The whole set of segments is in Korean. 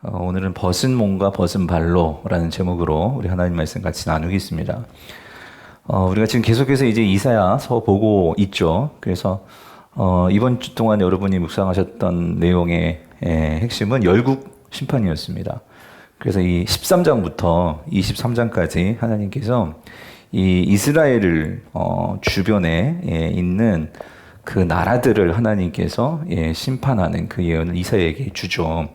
오늘은 벗은 몸과 벗은 발로라는 제목으로 우리 하나님 말씀 같이 나누겠습니다. 우리가 지금 계속해서 이제 이사야서 보고 있죠. 그래서 이번 주 동안 여러분이 묵상하셨던 내용의 핵심은 열국 심판이었습니다. 그래서 이 13장부터 23장까지 하나님께서 이 이스라엘을 주변에 있는 그 나라들을 하나님께서 심판하는 그 예언을 이사야에게 주죠.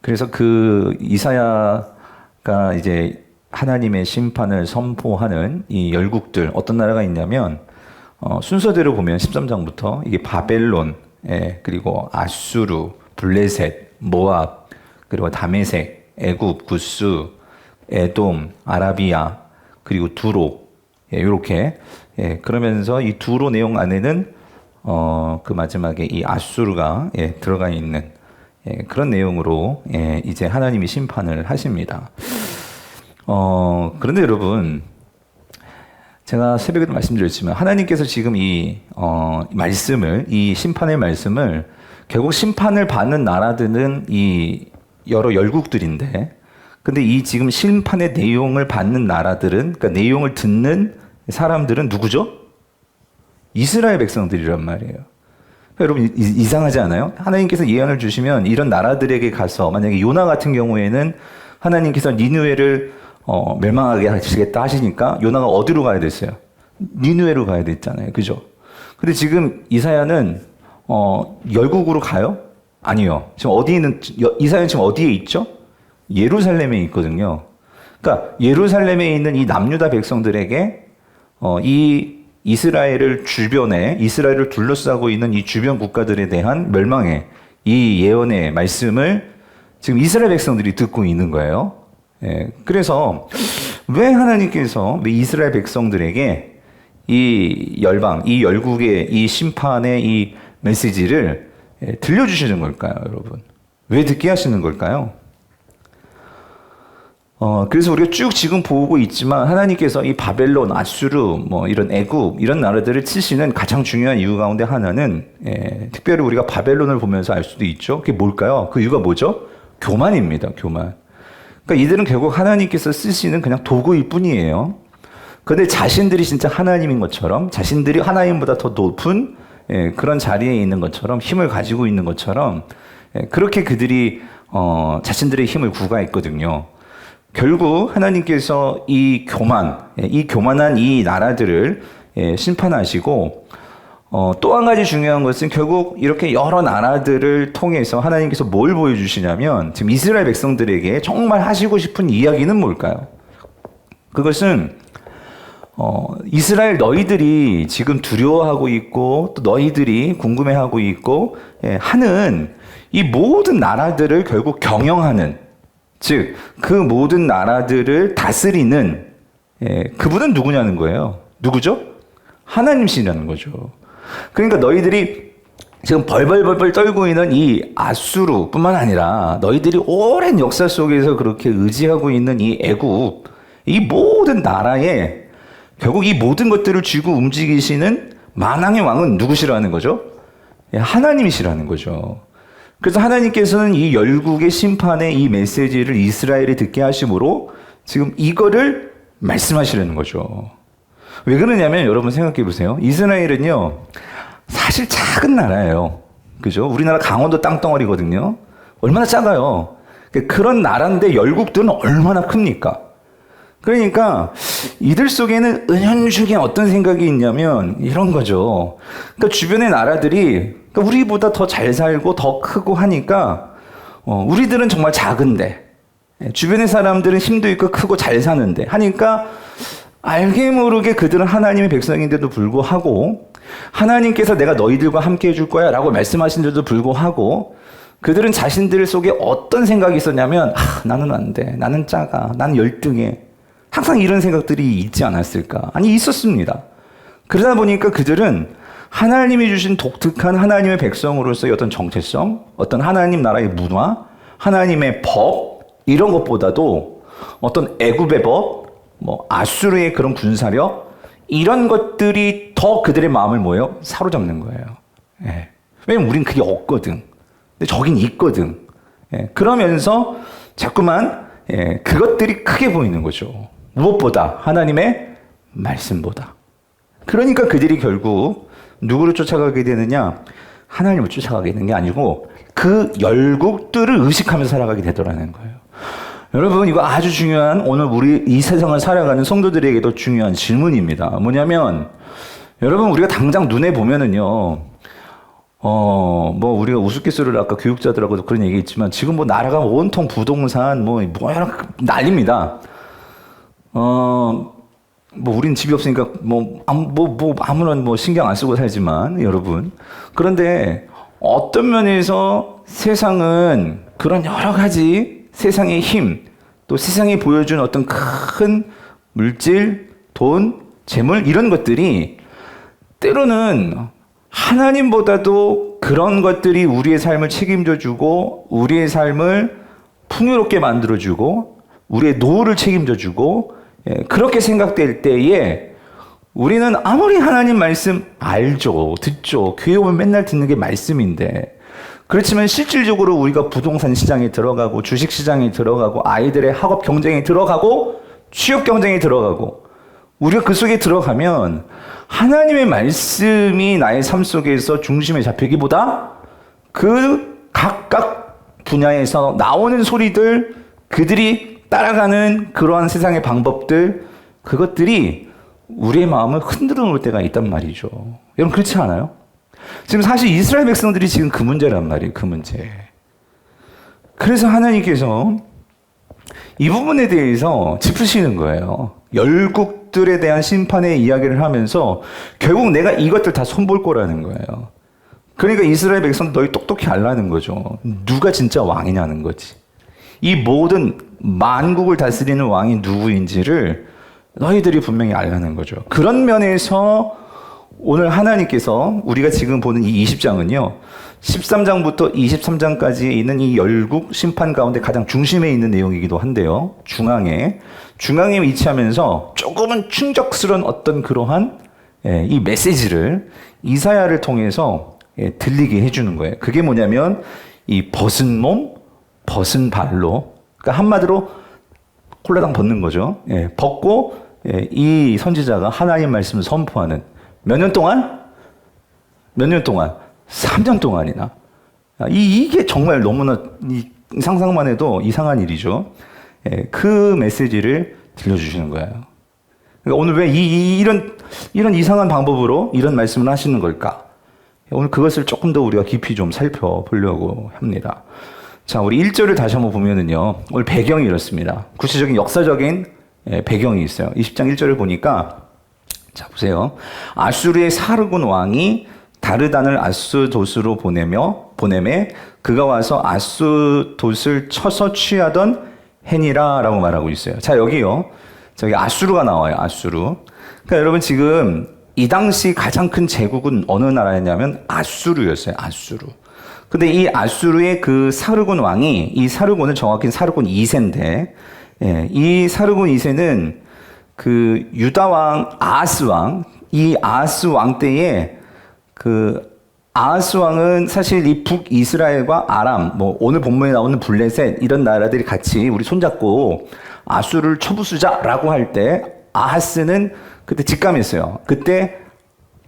그래서 그 이사야가 이제 하나님의 심판을 선포하는 이 열국들, 어떤 나라가 있냐면 순서대로 보면 13장부터 이게 바벨론, 그리고 아수르, 블레셋, 모압, 그리고 다메섹, 애굽, 구스, 에돔, 아라비아, 그리고 두로, 이렇게 그러면서 이 두로 내용 안에는 그 마지막에 이 아수르가 들어가 있는 그런 내용으로 이제 하나님이 심판을 하십니다. 그런데 여러분, 제가 새벽에도 말씀드렸지만 하나님께서 지금 이 말씀을, 이 심판의 말씀을, 결국 심판을 받는 나라들은 이 여러 열국들인데, 근데 이 지금 심판의 내용을 받는 나라들은, 그러니까 내용을 듣는 사람들은 누구죠? 이스라엘 백성들이란 말이에요. 여러분 이상하지 않아요? 하나님께서 예언을 주시면 이런 나라들에게 가서, 만약에 요나 같은 경우에는 하나님께서 니느웨를 멸망하게 하시겠다 하시니까 요나가 어디로 가야 됐어요? 니느웨로 가야 됐잖아요. 그죠? 근데 지금 이사야는 열국으로 가요? 아니요. 지금 어디 있는, 이사야는 지금 어디에 있죠? 예루살렘에 있거든요. 그러니까 예루살렘에 있는 이 남유다 백성들에게 이 이스라엘을 주변에, 이스라엘을 둘러싸고 있는 이 주변 국가들에 대한 멸망의 이 예언의 말씀을 지금 이스라엘 백성들이 듣고 있는 거예요. 그래서 왜 하나님께서 왜 이스라엘 백성들에게 이 열방, 이 열국의 이 심판의 이 메시지를 들려주시는 걸까요, 여러분? 왜 듣게 하시는 걸까요? 그래서 우리가 쭉 지금 보고 있지만 하나님께서 이 바벨론, 아수르, 뭐 이런 애굽, 이런 나라들을 치시는 가장 중요한 이유 가운데 하나는, 특별히 우리가 바벨론을 보면서 알 수도 있죠. 그게 뭘까요? 그 이유가 뭐죠? 교만입니다, 교만. 그러니까 이들은 결국 하나님께서 쓰시는 그냥 도구일 뿐이에요. 그런데 자신들이 진짜 하나님인 것처럼, 자신들이 하나님보다 더 높은 그런 자리에 있는 것처럼, 힘을 가지고 있는 것처럼, 그렇게 그들이 자신들의 힘을 구가했거든요. 결국 하나님께서 이 교만한 이 나라들을 심판하시고, 또 한 가지 중요한 것은 결국 이렇게 여러 나라들을 통해서 하나님께서 뭘 보여주시냐면, 지금 이스라엘 백성들에게 정말 하시고 싶은 이야기는 뭘까요? 그것은 이스라엘 너희들이 지금 두려워하고 있고, 또 너희들이 궁금해하고 있고 하는 이 모든 나라들을 결국 경영하는, 즉 그 모든 나라들을 다스리는 그분은 누구냐는 거예요. 누구죠? 하나님이시라는 거죠. 그러니까 너희들이 지금 벌벌벌벌 떨고 있는 이 아수르뿐만 아니라 너희들이 오랜 역사 속에서 그렇게 의지하고 있는 이 애굽, 이 모든 나라에 결국 이 모든 것들을 쥐고 움직이시는 만왕의 왕은 누구시라는 거죠? 하나님이시라는 거죠. 그래서 하나님께서는 이 열국의 심판의 이 메시지를 이스라엘에 듣게 하심으로 지금 이거를 말씀하시려는 거죠. 왜 그러냐면 여러분 생각해 보세요. 이스라엘은요, 사실 작은 나라예요. 그죠? 우리나라 강원도 땅덩어리거든요. 얼마나 작아요. 그런 나라인데 열국들은 얼마나 큽니까? 그러니까 이들 속에는 은연중에 어떤 생각이 있냐면 이런 거죠. 그러니까 주변의 나라들이 우리보다 더 잘 살고 더 크고 하니까 우리들은 정말 작은데 주변의 사람들은 힘도 있고 크고 잘 사는데 하니까 알게 모르게 그들은 하나님의 백성인데도 불구하고 하나님께서 내가 너희들과 함께 해줄 거야 라고 말씀하신데도 불구하고 그들은 자신들 속에 어떤 생각이 있었냐면 나는 안 돼, 나는 작아, 나는 열등해, 항상 이런 생각들이 있지 않았을까? 아니, 있었습니다. 그러다 보니까 그들은 하나님이 주신 독특한 하나님의 백성으로서의 어떤 정체성, 어떤 하나님 나라의 문화, 하나님의 법, 이런 것보다도 어떤 애굽의 법, 뭐 아수르의 그런 군사력, 이런 것들이 더 그들의 마음을 뭐예요? 사로잡는 거예요. 왜냐면 우린 그게 없거든. 근데 저긴 있거든. 그러면서 자꾸만 그것들이 크게 보이는 거죠. 무엇보다 하나님의 말씀보다. 그러니까 그들이 결국 누구를 쫓아가게 되느냐? 하나님을 쫓아가게 되는 게 아니고 그 열국들을 의식하면서 살아가게 되더라는 거예요. 여러분, 이거 아주 중요한, 오늘 우리 이 세상을 살아가는 성도들에게도 중요한 질문입니다. 뭐냐면, 여러분, 우리가 당장 눈에 보면은요, 우리가 우스갯소리를 아까 교육자들하고도 그런 얘기 했지만, 지금 뭐 나라가 온통 부동산, 여러 난립니다. 우린 집이 없으니까, 아무런 신경 안 쓰고 살지만, 여러분. 그런데 어떤 면에서 세상은 그런 여러 가지 세상의 힘, 또 세상이 보여준 어떤 큰 물질, 돈, 재물, 이런 것들이 때로는 하나님보다도 그런 것들이 우리의 삶을 책임져주고, 우리의 삶을 풍요롭게 만들어주고, 우리의 노후를 책임져주고, 그렇게 생각될 때에 우리는 아무리 하나님 말씀 알죠, 듣죠, 교회 오면 맨날 듣는 게 말씀인데, 그렇지만 실질적으로 우리가 부동산 시장에 들어가고, 주식 시장에 들어가고, 아이들의 학업 경쟁에 들어가고, 취업 경쟁에 들어가고, 우리가 그 속에 들어가면 하나님의 말씀이 나의 삶 속에서 중심에 잡히기보다 그 각각 분야에서 나오는 소리들, 그들이 따라가는 그러한 세상의 방법들, 그것들이 우리의 마음을 흔들어 놓을 때가 있단 말이죠. 여러분, 그렇지 않아요? 지금 사실 이스라엘 백성들이 지금 그 문제란 말이에요. 그 문제. 그래서 하나님께서 이 부분에 대해서 짚으시는 거예요. 열국들에 대한 심판의 이야기를 하면서 결국 내가 이것들 다 손볼 거라는 거예요. 그러니까 이스라엘 백성들 너희 똑똑히 알라는 거죠. 누가 진짜 왕이냐는 거지. 이 모든 만국을 다스리는 왕이 누구인지를 너희들이 분명히 알라는 거죠. 그런 면에서 오늘 하나님께서 우리가 지금 보는 이 20장은요, 13장부터 23장까지 있는 이 열국 심판 가운데 가장 중심에 있는 내용이기도 한데요. 중앙에 위치하면서 조금은 충격스러운 어떤 그러한 이 메시지를 이사야를 통해서 들리게 해주는 거예요. 그게 뭐냐면 이 벗은 몸, 벗은 발로, 그러니까 한마디로 콜라당 벗는 거죠. 벗고 이 선지자가 하나님 말씀을 선포하는, 몇 년 동안? 3년 동안이나. 이게 정말 너무나 상상만 해도 이상한 일이죠. 그 메시지를 들려주시는 거예요. 그러니까 오늘 왜 이런 이상한 방법으로 이런 말씀을 하시는 걸까? 오늘 그것을 조금 더 우리가 깊이 좀 살펴보려고 합니다. 자, 우리 1절을 다시 한번 보면은요, 오늘 배경이 이렇습니다. 구체적인 역사적인 배경이 있어요. 20장 1절을 보니까, 자, 보세요. 아수르의 사르곤 왕이 다르단을 아스돗으로 보내매 그가 와서 아스돗을 쳐서 취하던 해니라라고 말하고 있어요. 자, 여기요. 저기 아수르가 나와요. 아수르. 그러니까 여러분, 지금 이 당시 가장 큰 제국은 어느 나라였냐면 아수르였어요. 아수르. 근데 이 아수르의 그 사르곤 왕이, 이 사르곤은 정확히 사르곤 2세인데, 이 사르곤 2세는 그 유다 왕 아하스 왕, 이 아하스 왕 때에 그 아하스 왕은 사실 이 북이스라엘과 아람, 오늘 본문에 나오는 블레셋, 이런 나라들이 같이 우리 손잡고 아수르를 쳐부수자라고 할 때 아하스는 그때 직감했어요. 그때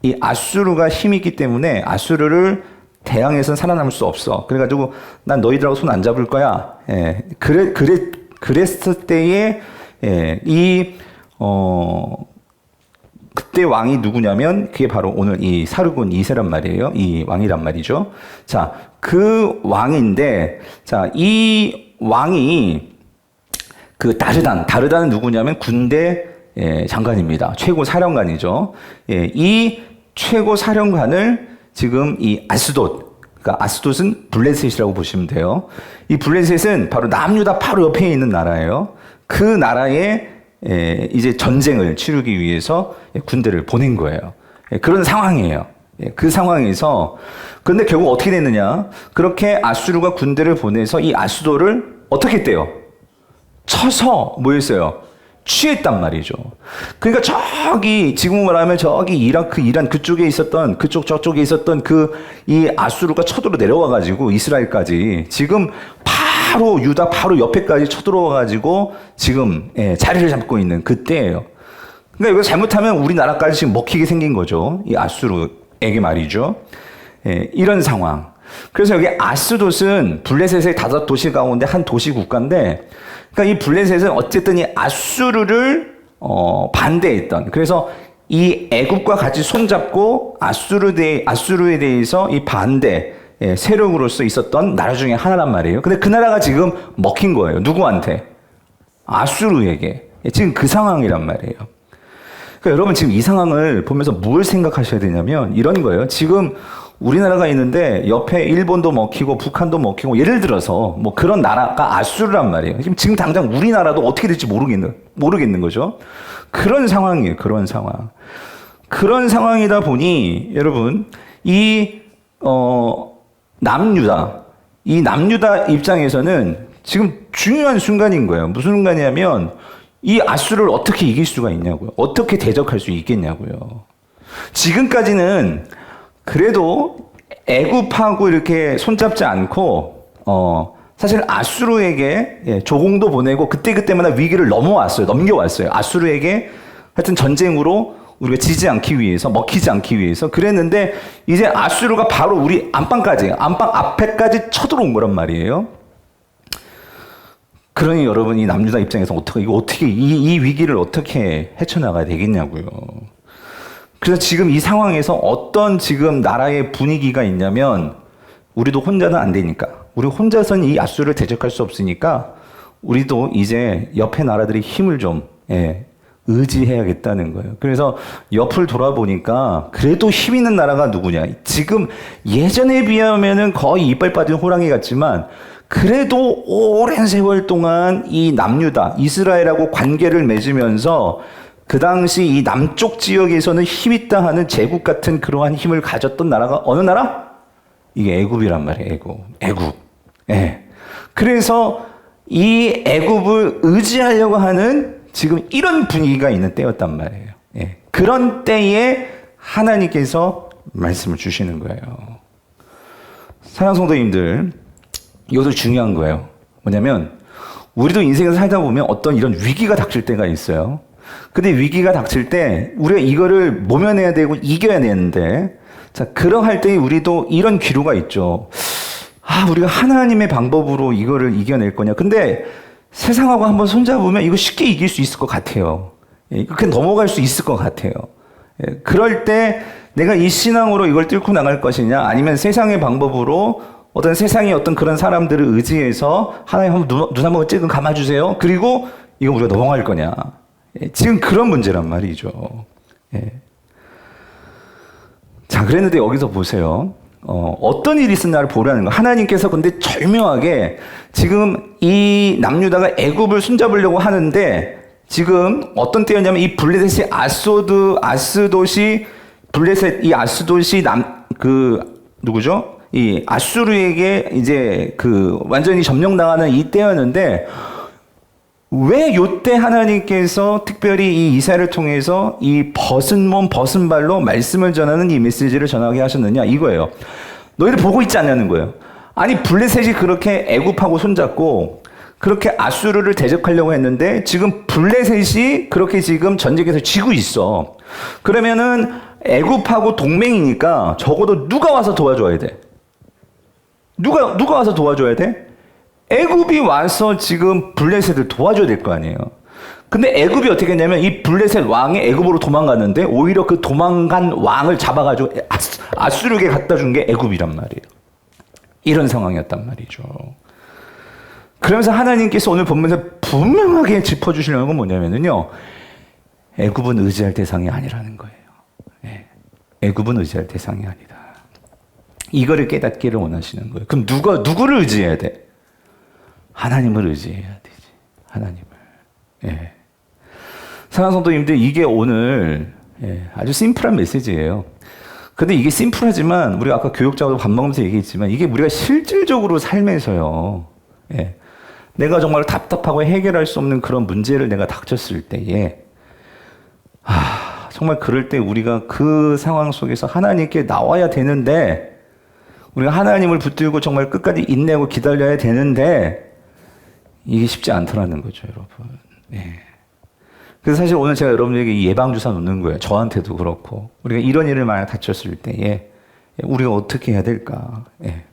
이 아수르가 힘이 있기 때문에 아수르를 대항해서는 살아남을 수 없어. 그래가지고 난 너희들하고 손 안 잡을 거야. 그랬을 때에 그때 왕이 누구냐면 그게 바로 오늘 이 사르곤 2세란 말이에요. 이 왕이란 말이죠. 자, 그 왕인데, 자, 이 왕이 그 다르단은 누구냐면 군대 장관입니다. 최고 사령관이죠. 이 최고 사령관을 지금 이 그러니까 아스돗은 블레셋이라고 보시면 돼요. 이 블레셋은 바로 남유다 바로 옆에 있는 나라예요. 그 나라에 이제 전쟁을 치르기 위해서 군대를 보낸 거예요. 그런 상황이에요. 그 상황에서, 근데 결국 어떻게 됐느냐? 그렇게 아수르가 군대를 보내서 이 아스돗을 어떻게 했대요? 쳐서 뭐 했어요? 취했단 말이죠. 그러니까 저기 지금 말하면 저기 이란 그쪽에 있었던 저쪽에 있었던 이 아수르가 쳐들어 내려와 가지고 이스라엘까지 지금 바로 유다 바로 옆에까지 쳐들어와가지고 지금 자리를 잡고 있는 그때예요. 그러니까 이거 잘못하면 우리나라까지 지금 먹히게 생긴 거죠. 이 아수르에게 말이죠. 이런 상황. 그래서 여기 아스돗은 블레셋의 5도시 가운데 한 도시 국가인데, 그러니까 이 블레셋은 어쨌든 이 아수르를 반대했던, 그래서 이 애굽과 같이 손잡고 아수르에 대해서 이 반대 세력으로서 있었던 나라 중에 하나란 말이에요. 근데 그 나라가 지금 먹힌 거예요. 누구한테? 아수르에게. 지금 그 상황이란 말이에요. 그러니까 여러분 지금 이 상황을 보면서 뭘 생각하셔야 되냐면 이런 거예요. 지금 우리나라가 있는데 옆에 일본도 먹히고 북한도 먹히고, 예를 들어서 뭐 그런 나라가 아수르란 말이에요. 지금 당장 우리나라도 어떻게 될지 모르겠는 거죠. 그런 상황이에요. 그런 상황. 그런 상황이다 보니 여러분 이 남유다 입장에서는 지금 중요한 순간인 거예요. 무슨 순간이냐면 이 아수르를 어떻게 이길 수가 있냐고요. 어떻게 대적할 수 있겠냐고요. 지금까지는 그래도 애굽하고 이렇게 손잡지 않고 사실 아수르에게 조공도 보내고 그때마다 위기를 넘겨왔어요. 아수르에게 하여튼 전쟁으로 우리가 지지 않기 위해서, 먹히지 않기 위해서 그랬는데, 이제 아수르가 바로 우리 안방 앞에까지 쳐들어온 거란 말이에요. 그러니 여러분 이 남유다 입장에서 어떻게 이 위기를 어떻게 헤쳐나가야 되겠냐고요. 그래서 지금 이 상황에서 어떤 지금 나라의 분위기가 있냐면, 우리도 혼자는 안 되니까, 우리 혼자서는 이 아수르를 대적할 수 없으니까 우리도 이제 옆에 나라들의 힘을 좀 의지해야겠다는 거예요. 그래서 옆을 돌아보니까 그래도 힘 있는 나라가 누구냐. 지금 예전에 비하면은 거의 이빨 빠진 호랑이 같지만 그래도 오랜 세월 동안 이 남유다, 이스라엘하고 관계를 맺으면서 그 당시 이 남쪽 지역에서는 힘있다 하는 제국 같은 그러한 힘을 가졌던 나라가 어느 나라? 이게 애굽이란 말이에요. 애굽. 그래서 이 애굽을 의지하려고 하는 지금 이런 분위기가 있는 때였단 말이에요. 그런 때에 하나님께서 말씀을 주시는 거예요. 사랑하는 성도님들, 이것도 중요한 거예요. 뭐냐면 우리도 인생에서 살다 보면 어떤 이런 위기가 닥칠 때가 있어요. 근데 위기가 닥칠 때 우리가 이거를 모면해야 되고 이겨야 되는데, 자, 그러할 때 우리도 이런 기로가 있죠. 우리가 하나님의 방법으로 이거를 이겨낼 거냐. 근데 세상하고 한번 손잡으면 이거 쉽게 이길 수 있을 것 같아요. 그냥 넘어갈 수 있을 것 같아요. 그럴 때 내가 이 신앙으로 이걸 뚫고 나갈 것이냐, 아니면 세상의 방법으로 세상의 어떤 그런 사람들을 의지해서 하나님 한번 눈 한번 찔끔 감아주세요. 그리고 이거 우리가 넘어갈 거냐. 지금 그런 문제란 말이죠. 자, 그랬는데 여기서 보세요. 어떤 일이 있었나를 보라는 거. 하나님께서 근데 절묘하게 지금 이 남유다가 애굽을 손잡으려고 하는데, 지금 어떤 때였냐면 이 블레셋이 아스돗이 누구죠? 이 아수르에게 이제 완전히 점령당하는 이 때였는데, 왜 요때 하나님께서 특별히 이 이사야를 통해서 이 벗은 몸 벗은 발로 말씀을 전하는 이 메시지를 전하게 하셨느냐, 이거예요. 너희들 보고 있지 않냐는 거예요. 아니, 블레셋이 그렇게 애굽하고 손잡고 그렇게 아수르를 대적하려고 했는데 지금 블레셋이 그렇게 지금 전쟁에서 지고 있어. 그러면은 애굽하고 동맹이니까 적어도 누가 와서 도와줘야 돼? 누가 와서 도와줘야 돼? 애굽이 와서 지금 블레셋을 도와줘야 될 거 아니에요. 근데 애굽이 어떻게 했냐면 이 블레셋 왕이 애굽으로 도망갔는데 오히려 그 도망간 왕을 잡아가지고 아수르에게 갖다 준 게 애굽이란 말이에요. 이런 상황이었단 말이죠. 그러면서 하나님께서 오늘 본문에서 분명하게 짚어주시려는 건 뭐냐면요, 애굽은 의지할 대상이 아니라는 거예요. 애굽은 의지할 대상이 아니다. 이거를 깨닫기를 원하시는 거예요. 그럼 누구를 의지해야 돼? 하나님을 의지해야 되지. 하나님을. 사랑하는 성도님들, 이게 오늘 아주 심플한 메시지예요. 근데 이게 심플하지만 우리가 아까 교육자하고 밥 먹으면서 얘기했지만 이게 우리가 실질적으로 삶에서요, 내가 정말 답답하고 해결할 수 없는 그런 문제를 내가 닥쳤을 때에 정말 그럴 때 우리가 그 상황 속에서 하나님께 나와야 되는데, 우리가 하나님을 붙들고 정말 끝까지 인내하고 기다려야 되는데, 이게 쉽지 않더라는 거죠, 여러분. 예. 그래서 사실 오늘 제가 여러분에게 이 예방주사 놓는 거예요. 저한테도 그렇고. 우리가 이런 일을 만약 다쳤을 때에 우리가 어떻게 해야 될까. 예.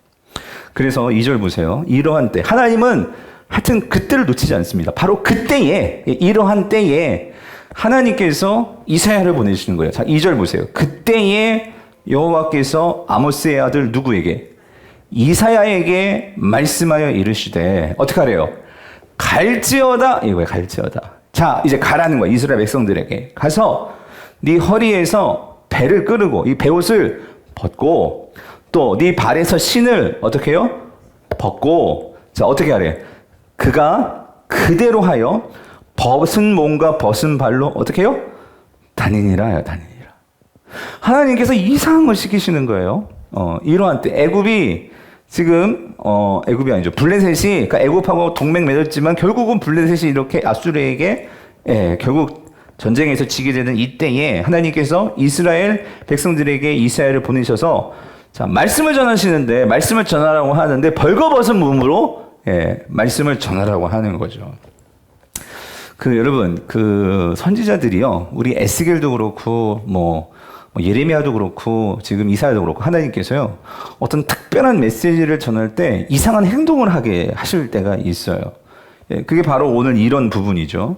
그래서 2절 보세요. 이러한 때. 하나님은 하여튼 그때를 놓치지 않습니다. 바로 그때에, 이러한 때에 하나님께서 이사야를 보내시는 거예요. 자, 2절 보세요. 그때에 여호와께서 아모스의 아들 누구에게? 이사야에게 말씀하여 이르시되, 어떻게 하래요? 갈지어다. 이거예요, 갈지어다. 자, 이제 가라는 거야. 이스라엘 백성들에게. 가서 네 허리에서 배를 끄르고 이 베옷을 벗고 또 네 발에서 신을 어떻게 해요? 벗고. 자, 어떻게 하래? 그가 그대로 하여 벗은 몸과 벗은 발로 어떻게 해요? 다니니라. 하나님께서 이상한 걸 시키시는 거예요. 이러한 때 애굽이 지금 애굽이 아니죠. 블레셋이 그러니까 애굽하고 동맹 맺었지만 결국은 블레셋이 이렇게 아수르에게 결국 전쟁에서 지게 되는 이때에 하나님께서 이스라엘 백성들에게 이사야를 보내셔서 자, 말씀을 전하시는데 말씀을 전하라고 하는데 벌거벗은 몸으로 말씀을 전하라고 하는 거죠. 여러분 선지자들이요. 우리 에스겔도 그렇고 뭐 예레미야도 그렇고 지금 이사야도 그렇고 하나님께서요. 어떤 특별한 메시지를 전할 때 이상한 행동을 하게 하실 때가 있어요. 그게 바로 오늘 이런 부분이죠.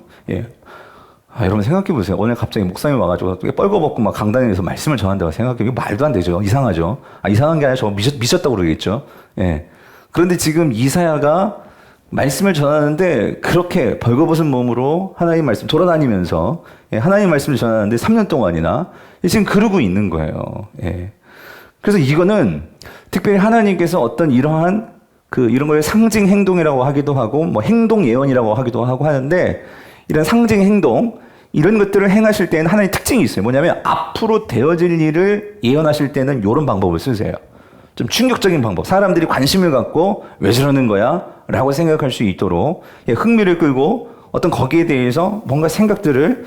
여러분 생각해 보세요. 오늘 갑자기 목사님이 와가지고 뻘거벗고 막 강단에서 말씀을 전한다고 생각해. 이거 말도 안 되죠. 이상하죠. 이상한 게 아니라 저 미쳤다고 그러겠죠. 그런데 지금 이사야가 말씀을 전하는데 그렇게 벌거벗은 몸으로 하나님 말씀 돌아다니면서 하나님 말씀을 전하는데 3년 동안이나 지금 그러고 있는 거예요. 그래서 이거는 특별히 하나님께서 어떤 이러한 이런 걸 상징 행동이라고 하기도 하고 뭐 행동 예언이라고 하기도 하고 하는데 이런 상징 행동 이런 것들을 행하실 때는 하나님의 특징이 있어요. 뭐냐면 앞으로 되어질 일을 예언하실 때는 이런 방법을 쓰세요. 좀 충격적인 방법. 사람들이 관심을 갖고 왜 저러는 거야? 라고 생각할 수 있도록 흥미를 끌고 어떤 거기에 대해서 뭔가 생각들을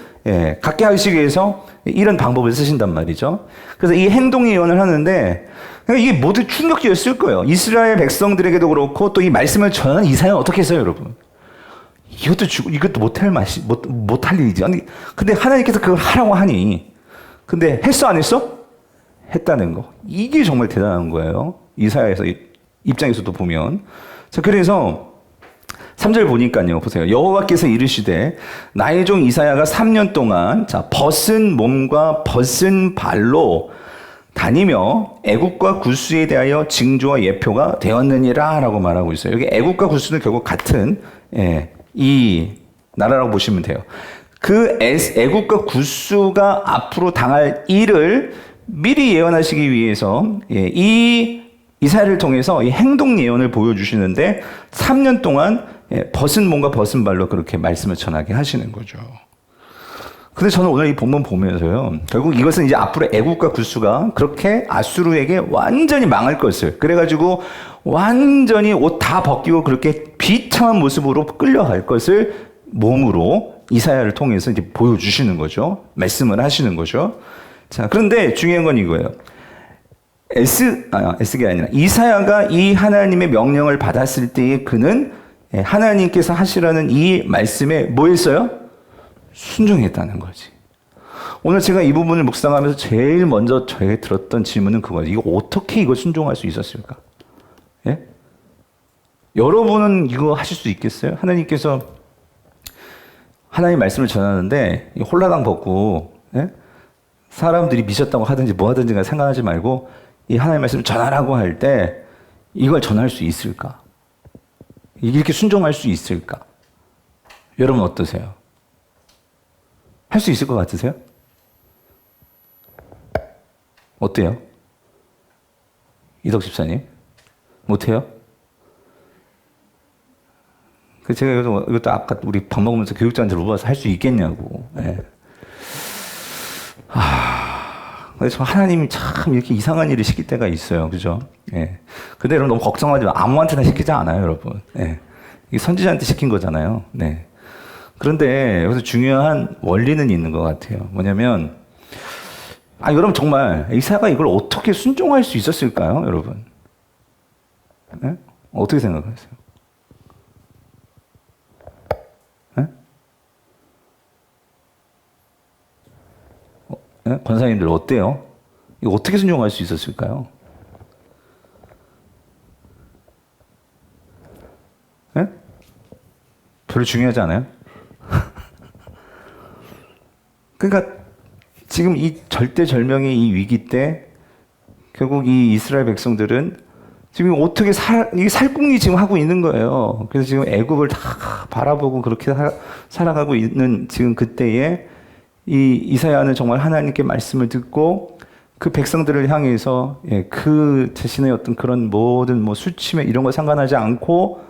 갖게 하시기 위해서 이런 방법을 쓰신단 말이죠. 그래서 이 행동 예언을 하는데 이게 모두 충격적이었을 거예요. 이스라엘 백성들에게도 그렇고 또 이 말씀을 전하는 이사야는 어떻게 했어요, 여러분? 이것도 못할 일이지. 아니, 근데 하나님께서 그걸 하라고 하니. 근데 했어, 안 했어? 했다는 거. 이게 정말 대단한 거예요. 이사야에서 입장에서도 보면. 자, 그래서 3절 보니까요. 보세요. 여호와께서 이르시되 나의 종 이사야가 3년 동안 자, 벗은 몸과 벗은 발로 다니며 애굽과 구스에 대하여 징조와 예표가 되었느니라 라고 말하고 있어요. 여기 애굽과 구스는 결국 같은 이 나라라고 보시면 돼요. 애굽과 구스가 앞으로 당할 일을 미리 예언하시기 위해서 이 이사야를 통해서 이 행동 예언을 보여주시는데 3년 동안 벗은 몸과 벗은 발로 그렇게 말씀을 전하게 하시는 거죠. 근데 저는 오늘 이 본문 보면서요. 결국 이것은 이제 앞으로 애굽과 구스가 그렇게 아수르에게 완전히 망할 것을 그래가지고 완전히 옷 다 벗기고 그렇게 비참한 모습으로 끌려갈 것을 몸으로 이사야를 통해서 이제 보여주시는 거죠. 말씀을 하시는 거죠. 자, 그런데 중요한 건 이거예요. 에스겔이 아니라 이사야가 이 하나님의 명령을 받았을 때에 그는 하나님께서 하시라는 이 말씀에 뭐 했어요? 순종했다는 거지. 오늘 제가 이 부분을 묵상하면서 제일 먼저 저에게 들었던 질문은 그거예요. 어떻게 이거 순종할 수 있었을까? 여러분은 이거 하실 수 있겠어요? 하나님께서 하나님 말씀을 전하는데 홀라당 벗고 사람들이 미쳤다고 하든지 뭐 하든지 생각하지 말고 이 하나님 말씀을 전하라고 할 때 이걸 전할 수 있을까? 이렇게 순종할 수 있을까? 여러분 어떠세요? 할 수 있을 것 같으세요? 어때요? 이덕 집사님? 못해요? 제가 이것도 아까 우리 밥 먹으면서 교육자한테 물어봐서 할 수 있겠냐고. 그래서 하나님이 참 이렇게 이상한 일을 시킬 때가 있어요. 그죠? 근데 여러분 너무 걱정하지 마. 아무한테나 시키지 않아요, 여러분. 이게 선지자한테 시킨 거잖아요. 그런데 여기서 중요한 원리는 있는 것 같아요. 뭐냐면, 여러분 정말 이사야가 이걸 어떻게 순종할 수 있었을까요, 여러분? 어떻게 생각하세요? 권사님들 어때요? 이거 어떻게 순종할 수 있었을까요? 네? 별로 중요하지 않아요? 그러니까 지금 이 절대절명의 이 위기 때 결국 이 이스라엘 백성들은 지금 어떻게 이 살궁리 지금 하고 있는 거예요. 그래서 지금 애굽을 다 바라보고 그렇게 살아가고 있는 지금 그때에 이 이사야는 정말 하나님께 말씀을 듣고 그 백성들을 향해서 그 자신의 어떤 그런 모든 뭐 수치며 이런 거 상관하지 않고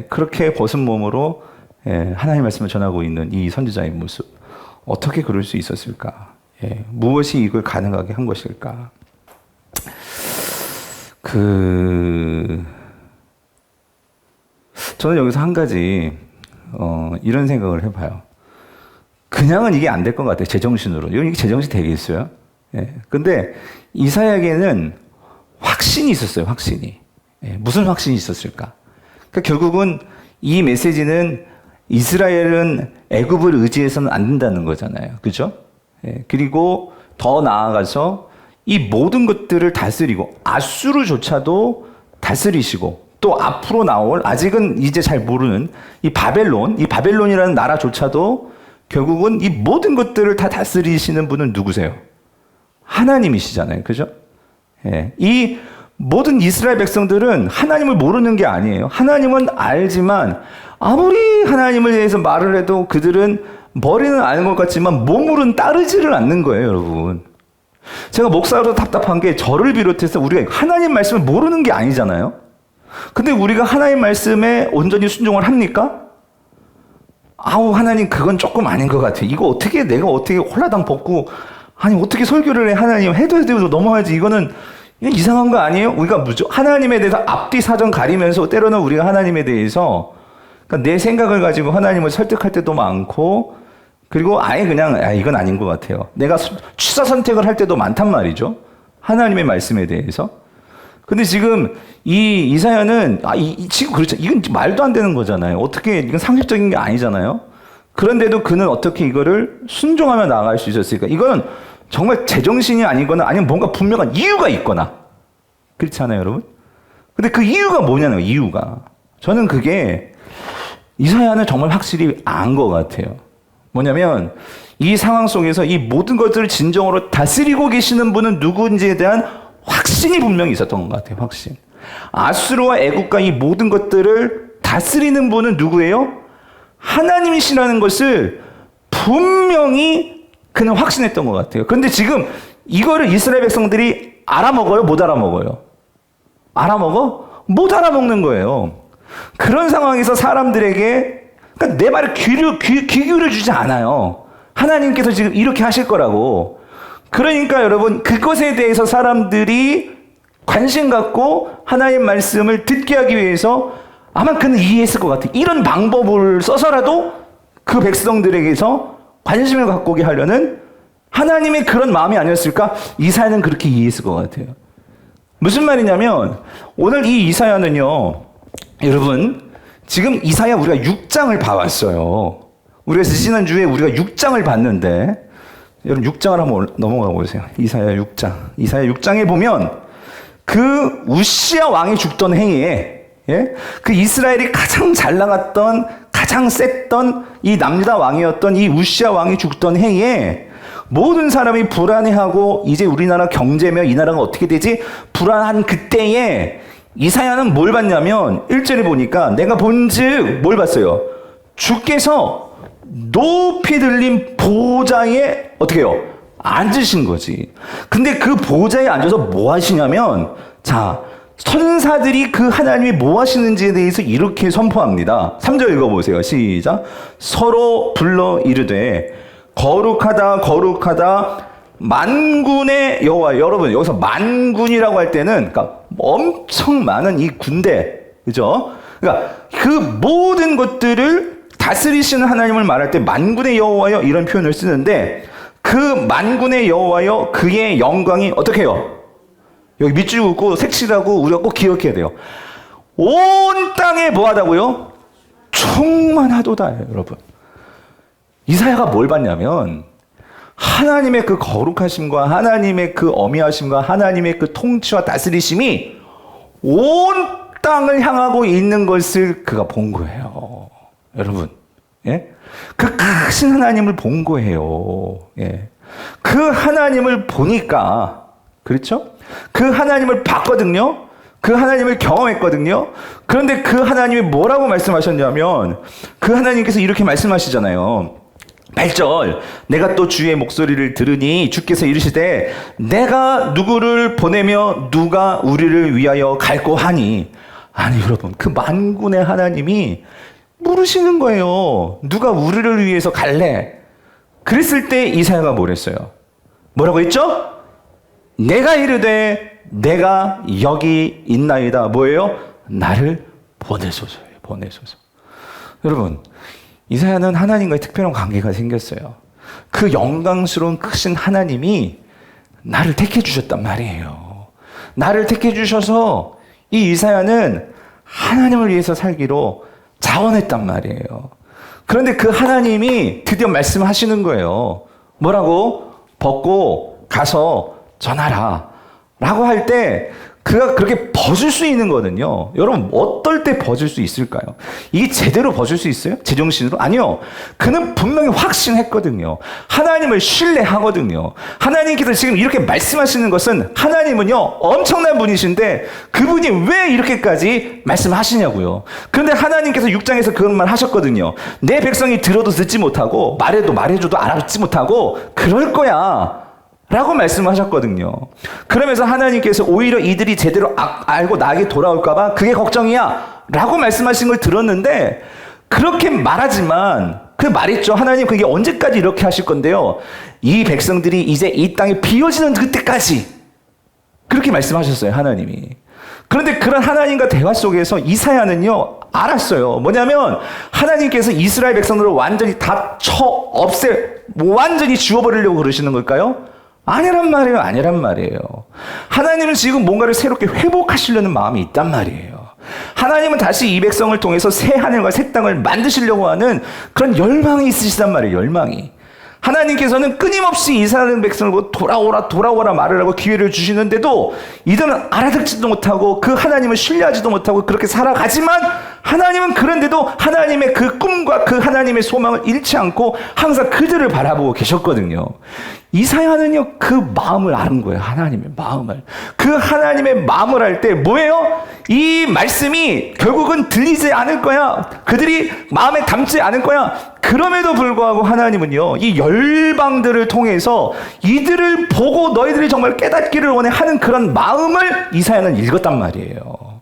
그렇게 벗은 몸으로 하나님의 말씀을 전하고 있는 이 선지자의 모습. 어떻게 그럴 수 있었을까? 무엇이 이걸 가능하게 한 것일까? 저는 여기서 한 가지 이런 생각을 해봐요. 그냥은 이게 안 될 것 같아요. 제정신으로. 이게 제정신 되겠어요? 근데 이사야에게는 확신이 있었어요. 확신이. 무슨 확신이 있었을까? 그러니까 결국은 이 메시지는 이스라엘은 애굽을 의지해서는 안 된다는 거잖아요. 그죠? 그리고 더 나아가서 이 모든 것들을 다스리고 아수르조차도 다스리시고 또 앞으로 나올 아직은 이제 잘 모르는 이 바벨론이라는 나라조차도 결국은 이 모든 것들을 다 다스리시는 분은 누구세요? 하나님이시잖아요. 그죠? 이 모든 이스라엘 백성들은 하나님을 모르는 게 아니에요. 하나님은 알지만 아무리 하나님을 대해서 말을 해도 그들은 머리는 아는 것 같지만 몸으로는 따르지를 않는 거예요, 여러분. 제가 목사로 답답한 게 저를 비롯해서 우리가 하나님 말씀을 모르는 게 아니잖아요. 근데 우리가 하나님 말씀에 온전히 순종을 합니까? 하나님 그건 조금 아닌 것 같아. 이거 내가 어떻게 홀라당 벗고 어떻게 설교를 해? 하나님 해도 넘어가야지. 이건 이상한 거 아니에요? 우리가 하나님에 대해서 앞뒤 사정 가리면서 때로는 우리가 하나님에 대해서 그러니까 내 생각을 가지고 하나님을 설득할 때도 많고 그리고 아예 그냥 이건 아닌 것 같아요. 내가 취사 선택을 할 때도 많단 말이죠. 하나님의 말씀에 대해서. 근데 지금 이 이사야는 지금 그렇죠. 이건 말도 안 되는 거잖아요. 어떻게 이건 상식적인 게 아니잖아요. 그런데도 그는 어떻게 이거를 순종하며 나아갈 수 있었을까? 이거는 정말 제정신이 아니거나 아니면 뭔가 분명한 이유가 있거나 그렇지 않아요, 여러분? 근데 그 이유가 뭐냐는 이유가. 저는 그게 이사야는 정말 확실히 안 것 같아요. 뭐냐면 이 상황 속에서 이 모든 것들을 진정으로 다스리고 계시는 분은 누구인지에 대한 확신이 분명히 있었던 것 같아요. 확신. 아수르와 애굽과 이 모든 것들을 다스리는 분은 누구예요? 하나님이시라는 것을 분명히 그는 확신했던 것 같아요. 그런데 지금 이거를 이스라엘 백성들이 알아먹어요? 못 알아먹어요? 알아먹어? 못 알아먹는 거예요. 그런 상황에서 사람들에게 그러니까 내 말을 귀 기울여주지 않아요. 하나님께서 지금 이렇게 하실 거라고. 그러니까 여러분 그것에 대해서 사람들이 관심 갖고 하나님 말씀을 듣게 하기 위해서 아마 그는 이해했을 것 같아요. 이런 방법을 써서라도 그 백성들에게서 관심을 갖고 오게 하려는 하나님의 그런 마음이 아니었을까? 이사야는 그렇게 이해했을 것 같아요. 무슨 말이냐면 오늘 이 이사야는요. 여러분 지금 이사야 우리가 6장을 봐왔어요. 우리가 지난주에 우리가 6장을 봤는데 여러분 6장을 한번 넘어가 보세요. 이사야 6장. 이사야 6장에 보면 그 우시야 왕이 죽던 해에 그 이스라엘이 가장 잘 나갔던 가장 셌던 이 남유다 왕이었던 이 우시야 왕이 죽던 해에 모든 사람이 불안해하고 이제 우리나라 경제며 이 나라가 어떻게 되지? 불안한 그때에 이사야는 뭘 봤냐면 1절에 보니까 내가 본즉 뭘 봤어요? 주께서 높이 들린 보좌에 어떻게 해요? 앉으신 거지. 근데 그 보좌에 앉아서 뭐 하시냐면 자 천사들이 그 하나님이 뭐 하시는지에 대해서 이렇게 선포합니다. 3절 읽어보세요. 시작. 서로 불러 이르되 거룩하다 거룩하다 만군의 여호와. 여러분 여기서 만군이라고 할 때는 그러니까 엄청 많은 이 군대, 그죠? 그러니까 그 모든 것들을 다스리시는 하나님을 말할 때 만군의 여호와여 이런 표현을 쓰는데 그 만군의 여호와여 그의 영광이 어떻게 해요? 여기 밑줄 긋고 색칠하고 우리가 꼭 기억해야 돼요. 온 땅에 뭐하다고요? 충만하도다, 여러분. 이사야가 뭘 봤냐면 하나님의 그 거룩하심과 하나님의 그 어미하심과 하나님의 그 통치와 다스리심이 온 땅을 향하고 있는 것을 그가 본 거예요. 여러분, 예? 그 크신 하나님을 본 거예요. 예. 그 하나님을 보니까, 그렇죠? 그 하나님을 봤거든요. 그 하나님을 경험했거든요. 그런데 그 하나님이 뭐라고 말씀하셨냐면, 그 하나님께서 이렇게 말씀하시잖아요. 8절, 내가 또 주의 목소리를 들으니 주께서 이르시되 내가 누구를 보내며 누가 우리를 위하여 갈고 하니. 아니 여러분, 그 만군의 하나님이 물으시는 거예요. 누가 우리를 위해서 갈래? 그랬을 때 이사야가 뭐랬어요? 뭐라고 했죠? 내가 이르되 내가 여기 있나이다. 뭐예요? 나를 보내소서예요. 보내소서. 여러분, 이사야는 하나님과의 특별한 관계가 생겼어요. 그 영광스러운 크신 하나님이 나를 택해 주셨단 말이에요. 나를 택해 주셔서 이 이사야는 하나님을 위해서 살기로 자원했단 말이에요. 그런데 그 하나님이 드디어 말씀하시는 거예요. 뭐라고? 벗고 가서 전하라 라고 할 때 그가 그렇게 벗을 수 있는 거거든요. 여러분, 어떨 때 벗을 수 있을까요? 이게 제대로 벗을 수 있어요? 제정신으로? 아니요. 그는 분명히 확신했거든요. 하나님을 신뢰하거든요. 하나님께서 지금 이렇게 말씀하시는 것은 하나님은요, 엄청난 분이신데 그분이 왜 이렇게까지 말씀하시냐고요. 그런데 하나님께서 6장에서 그런 말 하셨거든요. 내 백성이 들어도 듣지 못하고 말해도 말해줘도 알아듣지 못하고 그럴 거야 라고 말씀하셨거든요. 그러면서 하나님께서 오히려 이들이 제대로 알고 나에게 돌아올까봐 그게 걱정이야 라고 말씀하신 걸 들었는데, 그렇게 말하지만 그 말했죠. 하나님 그게 언제까지 이렇게 하실 건데요, 이 백성들이 이제 이 땅에 비워지는 그때까지 그렇게 말씀하셨어요, 하나님이. 그런데 그런 하나님과 대화 속에서 이사야는요 알았어요. 뭐냐면 하나님께서 이스라엘 백성들을 완전히 다 완전히 지워버리려고 그러시는 걸까요? 아니란 말이에요. 아니란 말이에요. 하나님은 지금 뭔가를 새롭게 회복하시려는 마음이 있단 말이에요. 하나님은 다시 이 백성을 통해서 새 하늘과 새 땅을 만드시려고 하는 그런 열망이 있으시단 말이에요. 열망이. 하나님께서는 끊임없이 이스라엘 백성을 보고 돌아오라 말을 하고 기회를 주시는데도 이들은 알아듣지도 못하고 그 하나님을 신뢰하지도 못하고 그렇게 살아가지만, 하나님은 그런데도 하나님의 그 꿈과 그 하나님의 소망을 잃지 않고 항상 그들을 바라보고 계셨거든요. 이사야는요 그 마음을 아는 거예요. 하나님의 마음을. 그 하나님의 마음을 알 때 뭐예요? 이 말씀이 결국은 들리지 않을 거야. 그들이 마음에 담지 않을 거야. 그럼에도 불구하고 하나님은요 이 열방들을 통해서 이들을 보고 너희들이 정말 깨닫기를 원해 하는 그런 마음을 이사야는 읽었단 말이에요.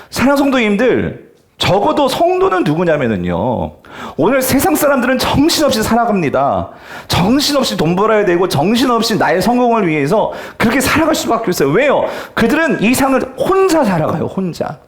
사랑하는 성도님들, 적어도 성도는 누구냐면요, 오늘 세상 사람들은 정신없이 살아갑니다. 정신없이 돈 벌어야 되고 정신없이 나의 성공을 위해서 그렇게 살아갈 수밖에 없어요. 왜요? 그들은 이 삶을 혼자 살아가요. 혼자.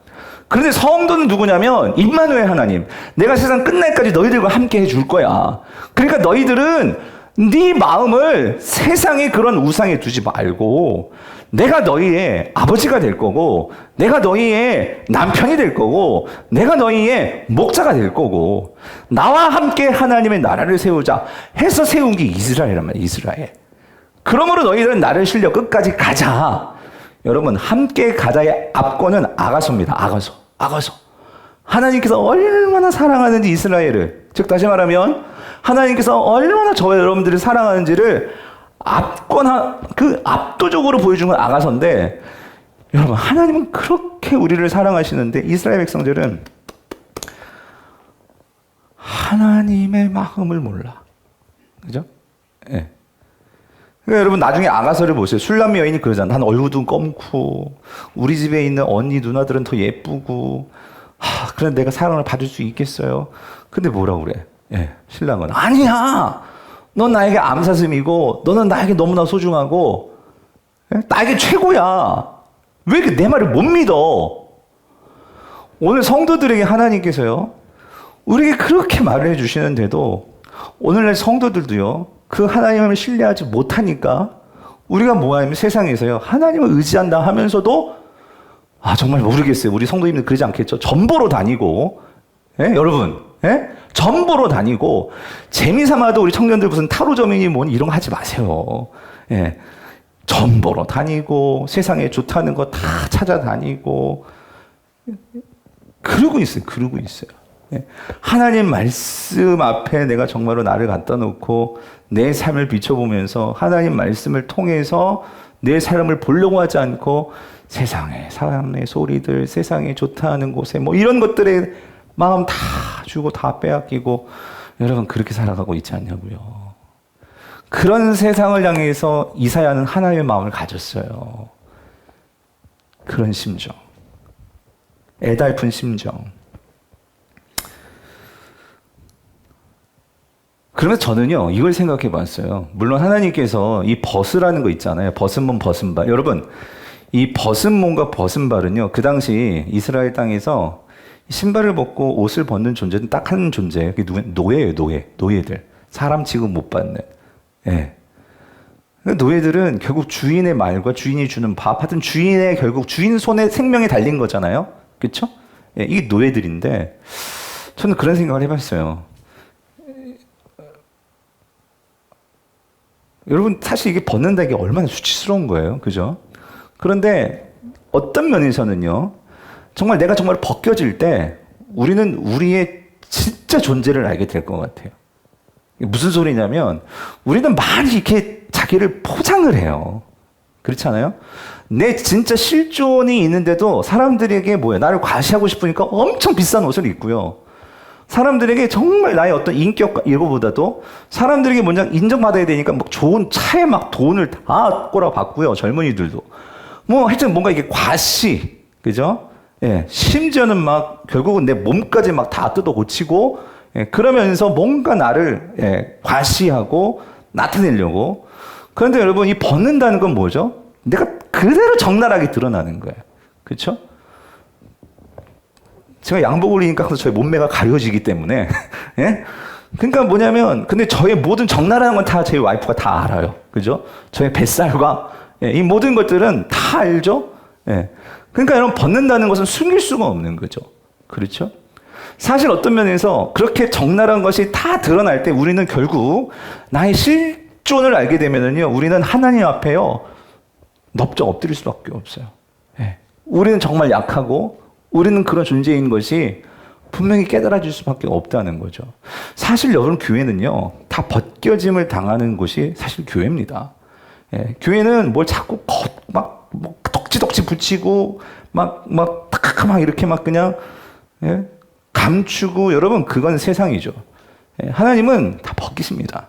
그런데 성도는 누구냐면 임마누엘 하나님, 내가 세상 끝날까지 너희들과 함께 해줄 거야. 그러니까 너희들은 네 마음을 세상의 그런 우상에 두지 말고 내가 너희의 아버지가 될 거고, 내가 너희의 남편이 될 거고, 내가 너희의 목자가 될 거고, 나와 함께 하나님의 나라를 세우자 해서 세운 게 이스라엘이란 말이에요. 이스라엘. 그러므로 너희들은 나를 실려 끝까지 가자. 여러분, 함께 가자의 앞권은 아가서입니다. 아가서. 하나님께서 얼마나 사랑하는지 이스라엘을, 즉 다시 말하면 하나님께서 얼마나 저와 여러분들을 사랑하는지를 압도적으로 보여준 건 아가서인데, 여러분, 하나님은 그렇게 우리를 사랑하시는데 이스라엘 백성들은 하나님의 마음을 몰라. 그죠? 예. 네. 그러니까 여러분, 나중에 아가서를 보세요. 술람 여인이 그러잖아. 난 얼굴도 검고 우리 집에 있는 언니 누나들은 더 예쁘고, 그래 내가 사랑을 받을 수 있겠어요? 근데 뭐라고 그래? 예, 신랑은 아니야. 넌 나에게 암사슴이고 너는 나에게 너무나 소중하고, 예? 나에게 최고야. 왜 이렇게 내 말을 못 믿어? 오늘 성도들에게 하나님께서요 우리에게 그렇게 말을 해주시는데도 오늘날 성도들도요 그 하나님을 신뢰하지 못하니까 우리가 뭐하냐면 세상에서요 하나님을 의지한다 하면서도 정말 모르겠어요. 우리 성도님들 그러지 않겠죠? 전보로 다니고, 예? 여러분 예? 전보러 다니고 재미삼아도 우리 청년들 무슨 타로점이니 뭐니 이런 거 하지 마세요. 예. 전보러 다니고 세상에 좋다는 거 다 찾아다니고 그러고 있어요. 그러고 있어요. 예. 하나님 말씀 앞에 내가 정말로 나를 갖다 놓고 내 삶을 비춰보면서 하나님 말씀을 통해서 내 삶을 보려고 하지 않고 세상에 사람의 소리들, 세상에 좋다는 곳에 뭐 이런 것들에 마음 다 주고 다 빼앗기고 여러분 그렇게 살아가고 있지 않냐고요. 그런 세상을 향해서 이사야는 하나님의 마음을 가졌어요. 그런 심정. 애달픈 심정. 그러면서 저는요, 이걸 생각해 봤어요. 물론 하나님께서 이 벗으라는 거 있잖아요. 벗은 몸, 벗은 발. 여러분, 이 벗은 몸과 벗은 발은요, 그 당시 이스라엘 땅에서 신발을 벗고 옷을 벗는 존재는 딱 한 존재예요. 그게 노예예요, 노예. 노예들. 사람 취급 못 받는. 예. 노예들은 결국 주인의 말과 주인이 주는 밥, 하여튼 주인의 결국 주인 손에 생명이 달린 거잖아요. 그쵸? 예, 이게 노예들인데, 저는 그런 생각을 해봤어요. 여러분, 사실 이게 벗는다는 게 얼마나 수치스러운 거예요. 그죠? 그런데 어떤 면에서는요, 정말 내가 정말 벗겨질 때 우리는 우리의 진짜 존재를 알게 될 것 같아요. 무슨 소리냐면, 우리는 많이 이렇게 자기를 포장을 해요. 그렇지 않아요? 내 진짜 실존이 있는데도 사람들에게 뭐예요? 나를 과시하고 싶으니까 엄청 비싼 옷을 입고요. 사람들에게 정말 나의 어떤 인격 이거보다도 사람들에게 먼저 인정받아야 되니까 막 좋은 차에 막 돈을 다 꼬라박고요. 젊은이들도. 뭐 하여튼 뭔가 이게 과시. 그죠? 예. 심지어는 막 결국은 내 몸까지 막 다 뜯어 고치고 예. 그러면서 뭔가 나를 예. 과시하고 나타내려고. 그런데 여러분 이 벗는다는 건 뭐죠? 내가 그대로 적나라하게 드러나는 거예요. 그렇죠? 제가 양복을 입으니까 저의 몸매가 가려지기 때문에 예? 그러니까 뭐냐면 근데 저의 모든 적나라한 건 다 제 와이프가 다 알아요. 그죠? 저의 뱃살과 예, 이 모든 것들은 다 알죠? 예. 그러니까 여러분 벗는다는 것은 숨길 수가 없는 거죠. 그렇죠? 사실 어떤 면에서 그렇게 적나라한 것이 다 드러날 때 우리는 결국 나의 실존을 알게 되면은요, 우리는 하나님 앞에요 넙적 엎드릴 수밖에 없어요. 예. 우리는 정말 약하고 우리는 그런 존재인 것이 분명히 깨달아질 수밖에 없다는 거죠. 사실 여러분 교회는요, 다 벗겨짐을 당하는 곳이 사실 교회입니다. 예, 교회는 뭘 자꾸 막 덕지덕지 붙이고 막 이렇게 막 그냥 예, 감추고 여러분 그건 세상이죠. 예, 하나님은 다 벗기십니다.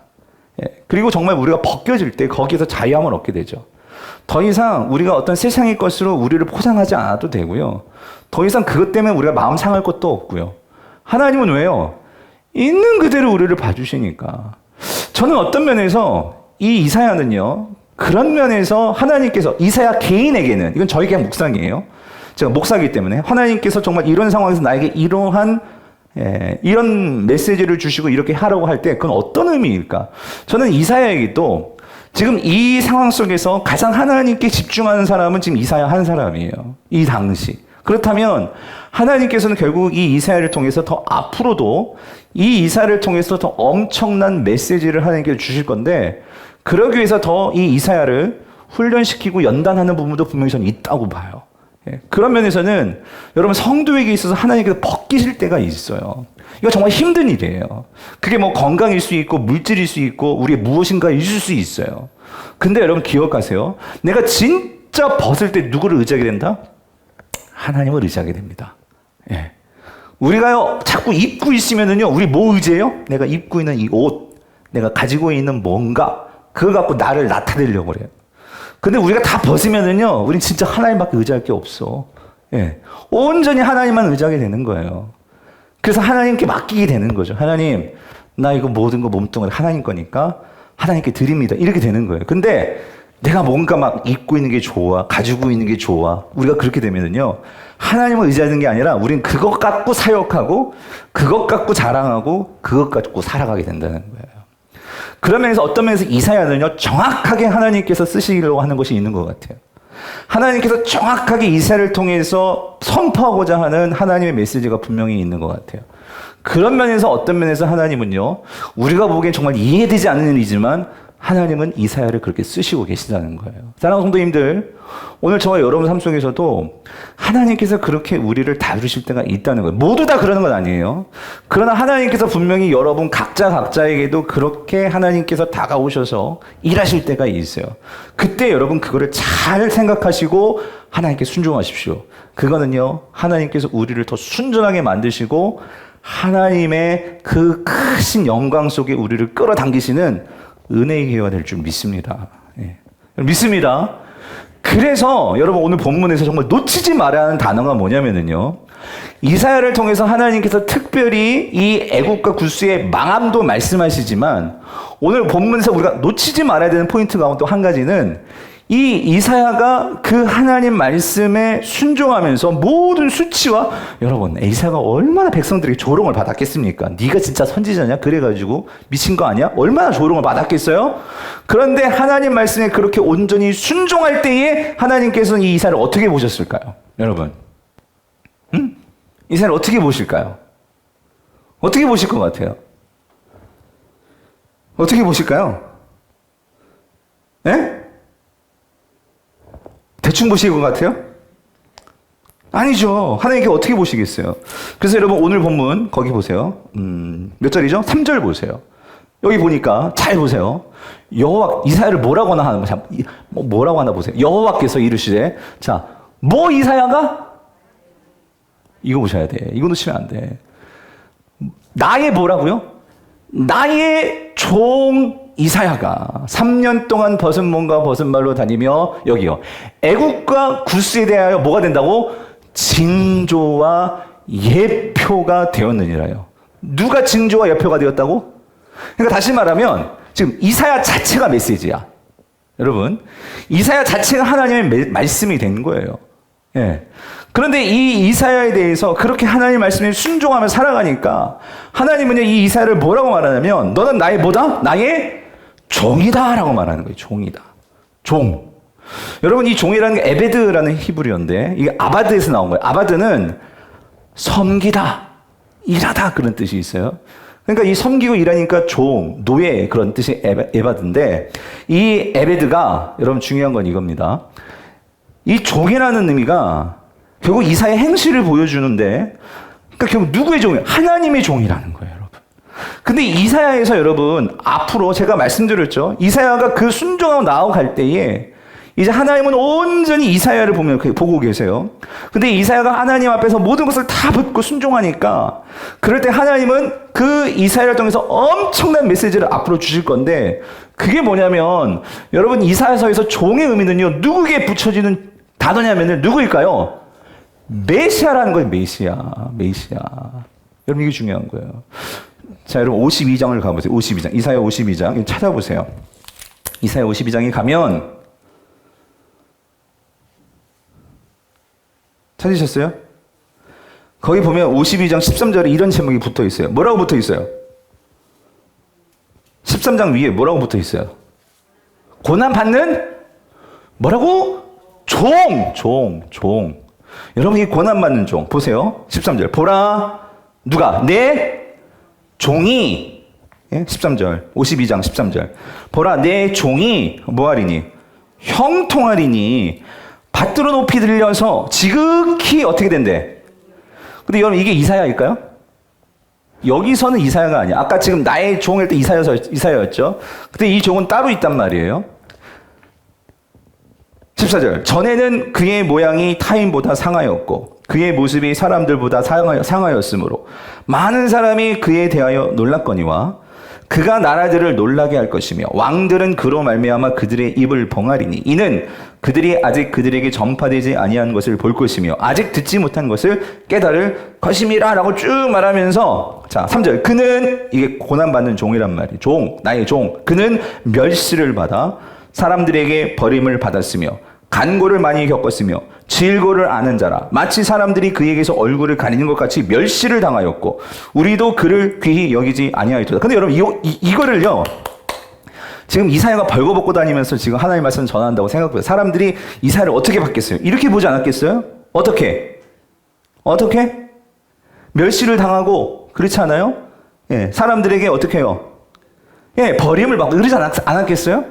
예, 그리고 정말 우리가 벗겨질 때 거기에서 자유함을 얻게 되죠. 더 이상 우리가 어떤 세상의 것으로 우리를 포장하지 않아도 되고요. 더 이상 그것 때문에 우리가 마음 상할 것도 없고요. 하나님은 왜요? 있는 그대로 우리를 봐주시니까. 저는 어떤 면에서 이 이사야는요, 그런 면에서 하나님께서 이사야 개인에게는, 이건 저희 그냥 묵상이에요. 제가 목사이기 때문에 하나님께서 정말 이런 상황에서 나에게 이러한 이런 메시지를 주시고 이렇게 하라고 할 때 그건 어떤 의미일까? 저는 이사야에게도 지금 이 상황 속에서 가장 하나님께 집중하는 사람은 지금 이사야 한 사람이에요. 이 당시. 그렇다면 하나님께서는 결국 이 이사야를 통해서 더 앞으로도 이 이사야를 통해서 더 엄청난 메시지를 하나님께 주실 건데, 그러기 위해서 더 이 이사야를 훈련시키고 연단하는 부분도 분명히 저는 있다고 봐요. 예, 그런 면에서는 여러분 성도에게 있어서 하나님께서 벗기실 때가 있어요. 이거 정말 힘든 일이에요. 그게 뭐 건강일 수 있고 물질일 수 있고 우리의 무엇인가 있을 수 있어요. 근데 여러분 기억하세요. 내가 진짜 벗을 때 누구를 의지하게 된다? 하나님을 의지하게 됩니다. 예. 우리가요 자꾸 입고 있으면은요, 우리 뭐 의지해요? 내가 입고 있는 이 옷, 내가 가지고 있는 뭔가, 그거 갖고 나를 나타내려고 그래요. 근데 우리가 다 벗으면은요, 우린 진짜 하나님밖에 의지할 게 없어. 예. 온전히 하나님만 의지하게 되는 거예요. 그래서 하나님께 맡기게 되는 거죠. 하나님, 나 이거 모든 거 몸뚱아리 하나님 거니까 하나님께 드립니다. 이렇게 되는 거예요. 근데 내가 뭔가 막 입고 있는 게 좋아, 가지고 있는 게 좋아. 우리가 그렇게 되면은요, 하나님을 의지하는 게 아니라 우린 그것 갖고 사역하고, 그것 갖고 자랑하고, 그것 갖고 살아가게 된다는 거예요. 그런 면에서 어떤 면에서 이사야는요, 정확하게 하나님께서 쓰시려고 하는 것이 있는 것 같아요. 하나님께서 정확하게 이사야를 통해서 선포하고자 하는 하나님의 메시지가 분명히 있는 것 같아요. 그런 면에서 어떤 면에서 하나님은요, 우리가 보기엔 정말 이해되지 않는 일이지만 하나님은 이사야를 그렇게 쓰시고 계시다는 거예요. 사랑하는 성도님들, 오늘 저와 여러분 삶 속에서도 하나님께서 그렇게 우리를 다루실 때가 있다는 거예요. 모두 다 그러는 건 아니에요. 그러나 하나님께서 분명히 여러분 각자에게도 그렇게 하나님께서 다가오셔서 일하실 때가 있어요. 그때 여러분 그거를 잘 생각하시고 하나님께 순종하십시오. 그거는요, 하나님께서 우리를 더 순전하게 만드시고 하나님의 그 크신 영광 속에 우리를 끌어당기시는 은혜의 기회가 될 줄 믿습니다. 예. 믿습니다. 그래서 여러분 오늘 본문에서 정말 놓치지 말아야 하는 단어가 뭐냐면요, 이사야를 통해서 하나님께서 특별히 이 애국과 구스의 망함도 말씀하시지만 오늘 본문에서 우리가 놓치지 말아야 되는 포인트 가운데 또 한 가지는 이 이사야가 그 하나님 말씀에 순종하면서 모든 수치와, 여러분 이사야가 얼마나 백성들에게 조롱을 받았겠습니까? 네가 진짜 선지자냐? 그래가지고 미친 거 아니야? 얼마나 조롱을 받았겠어요? 그런데 하나님 말씀에 그렇게 온전히 순종할 때에 하나님께서는 이 이사야를 어떻게 보셨을까요? 여러분, 이사야를 어떻게 보실까요? 어떻게 보실 것 같아요? 어떻게 보실까요? 네? 대충 보실 것 같아요? 아니죠. 하나님께 어떻게 보시겠어요? 그래서 여러분 오늘 본문 거기 보세요. 몇 절이죠? 3절 보세요. 여기 보니까 잘 보세요. 여호와, 이사야를 뭐라고 하나 뭐라고 하나 보세요. 여호와께서 이르시되, 자, 뭐 이사야가? 이거 보셔야 돼. 이거 놓치면 안 돼. 나의 뭐라고요? 나의 종 이사야가 3년 동안 벗은 몸과 벗은 발로 다니며, 여기요, 애국과 구스에 대하여 뭐가 된다고? 징조와 예표가 되었느니라요. 누가 징조와 예표가 되었다고? 그러니까 다시 말하면 지금 이사야 자체가 메시지야. 여러분, 이사야 자체가 하나님의 말씀이 된 거예요. 예. 그런데 이 이사야에 대해서 그렇게 하나님 말씀에 순종하며 살아가니까 하나님은 이 이사야를 뭐라고 말하냐면, 너는 나의 뭐다? 나의 종이다 라고 말하는 거예요. 종이다. 종. 여러분, 이 종이라는 게 에베드라는 히브리어인데 이게 아바드에서 나온 거예요. 아바드는 섬기다, 일하다 그런 뜻이 있어요. 그러니까 이 섬기고 일하니까 종, 노예 그런 뜻이 에바드인데, 이 에베드가 여러분 중요한 건 이겁니다. 이 종이라는 의미가 결국 이사야의 행실을 보여주는데, 그러니까 결국 누구의 종이에요? 하나님의 종이라는 거예요, 여러분. 근데 이사야에서 여러분 앞으로 제가 말씀드렸죠. 이사야가 그 순종하고 나아갈 때에 이제 하나님은 온전히 이사야를 보고 계세요. 근데 이사야가 하나님 앞에서 모든 것을 다 붙고 순종하니까, 그럴 때 하나님은 그 이사야를 통해서 엄청난 메시지를 앞으로 주실 건데, 그게 뭐냐면 여러분 이사야서에서 종의 의미는요, 누구에게 붙여지는 단어냐면은 누구일까요? 메시아라는 거예요. 메시아. 여러분 이게 중요한 거예요. 자, 여러분 52장을 가보세요. 52장. 이사야 52장. 찾아보세요. 이사야 52장에 가면, 찾으셨어요? 거기 보면 52장 13절에 이런 제목이 붙어 있어요. 뭐라고 붙어 있어요? 13장 위에 뭐라고 붙어 있어요? 고난받는 뭐라고? 종. 여러분 이 고난받는 종 보세요. 13절. 보라, 누가? 내 종이, 13절, 52장 13절. 보라, 내 종이 뭐하리니? 형통하리니 밭으로 높이 들려서 지극히 어떻게 된대? 근데 여러분 이게 이사야일까요? 여기서는 이사야가 아니야. 아까 지금 나의 종일 때 이사야였죠. 근데 이 종은 따로 있단 말이에요. 14절. 전에는 그의 모양이 타인보다 상하였고 그의 모습이 사람들보다 상하였으므로 많은 사람이 그에 대하여 놀랐거니와 그가 나라들을 놀라게 할 것이며 왕들은 그로 말미암아 그들의 입을 봉하리니 이는 그들이 아직 그들에게 전파되지 아니한 것을 볼 것이며 아직 듣지 못한 것을 깨달을 것임이라 라고 쭉 말하면서, 자 3절. 그는, 이게 고난받는 종이란 말이에요. 종, 나의 종. 그는 멸시를 받아 사람들에게 버림을 받았으며 간고를 많이 겪었으며 질고를 아는 자라. 마치 사람들이 그에게서 얼굴을 가리는 것 같이 멸시를 당하였고 우리도 그를 귀히 여기지 아니하였도다. 근데 여러분 이거를요, 지금 이사야가 벌거벗고 다니면서 지금 하나님의 말씀을 전한다고 생각해요. 사람들이 이사야를 어떻게 봤겠어요? 이렇게 보지 않았겠어요? 어떻게? 멸시를 당하고 그렇지 않아요? 예, 사람들에게 어떻게 해요? 예, 버림을 받고 그러지 않았겠어요?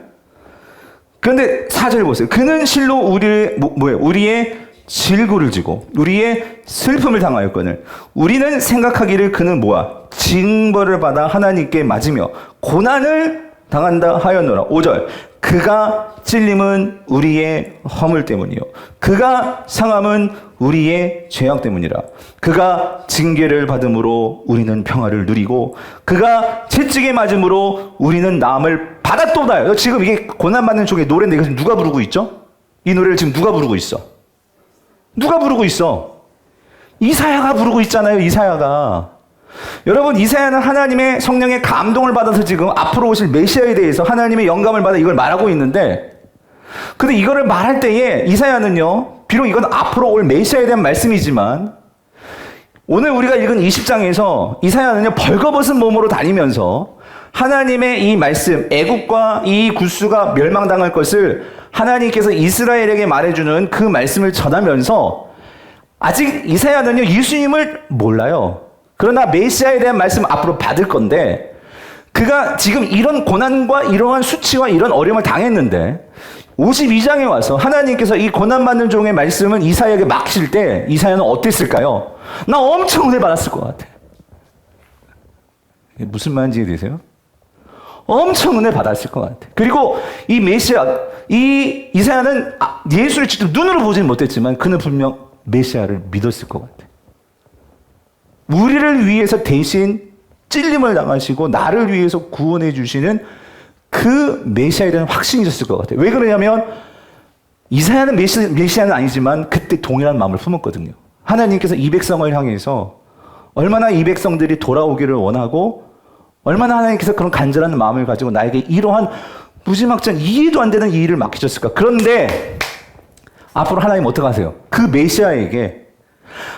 그런데 4절 보세요. 그는 실로 우리의 질고를 지고 우리의 슬픔을 당하였거늘 우리는 생각하기를 그는 징벌을 받아 하나님께 맞으며 고난을 당한다 하였노라. 5절 그가 찔림은 우리의 허물 때문이요 그가 상함은 우리의 죄악 때문이라. 그가 징계를 받음으로 우리는 평화를 누리고 그가 채찍에 맞음으로 우리는 나음을 받았도다. 지금 이게 고난받는 쪽의 노래인데 이것을 누가 부르고 있죠? 이 노래를 지금 누가 부르고 있어? 누가 부르고 있어? 이사야가 부르고 있잖아요. 이사야가. 여러분, 이사야는 하나님의 성령의 감동을 받아서 지금 앞으로 오실 메시아에 대해서 하나님의 영감을 받아 이걸 말하고 있는데, 근데 이거를 말할 때에 이사야는요, 비록 이건 앞으로 올 메시아에 대한 말씀이지만 오늘 우리가 읽은 20장에서 이사야는요, 벌거벗은 몸으로 다니면서 하나님의 이 말씀, 애국과 이 구스가 멸망당할 것을 하나님께서 이스라엘에게 말해주는 그 말씀을 전하면서, 아직 이사야는요, 예수님을 몰라요. 그러나 메시아에 대한 말씀을 앞으로 받을 건데, 그가 지금 이런 고난과 이러한 수치와 이런 어려움을 당했는데 52장에 와서 하나님께서 이 고난받는 종의 말씀은 이사야에게 맡길 때 이사야는 어땠을까요? 나 엄청 은혜 받았을 것 같아. 무슨 말인지 이해되세요? 엄청 은혜 받았을 것 같아. 그리고 이 메시아, 이 이사야는 예수를 직접 눈으로 보지는 못했지만 그는 분명 메시아를 믿었을 것 같아. 우리를 위해서 대신 찔림을 당하시고 나를 위해서 구원해 주시는 그 메시아에 대한 확신이 있었을 것 같아요. 왜 그러냐면 이사야는 메시아는 아니지만 그때 동일한 마음을 품었거든요. 하나님께서 이 백성을 향해서 얼마나 이 백성들이 돌아오기를 원하고 얼마나 하나님께서 그런 간절한 마음을 가지고 나에게 이러한 무지막지한 이해도 안 되는 이 일을 맡기셨을까. 그런데 앞으로 하나님 어떻게 하세요? 그 메시아에게,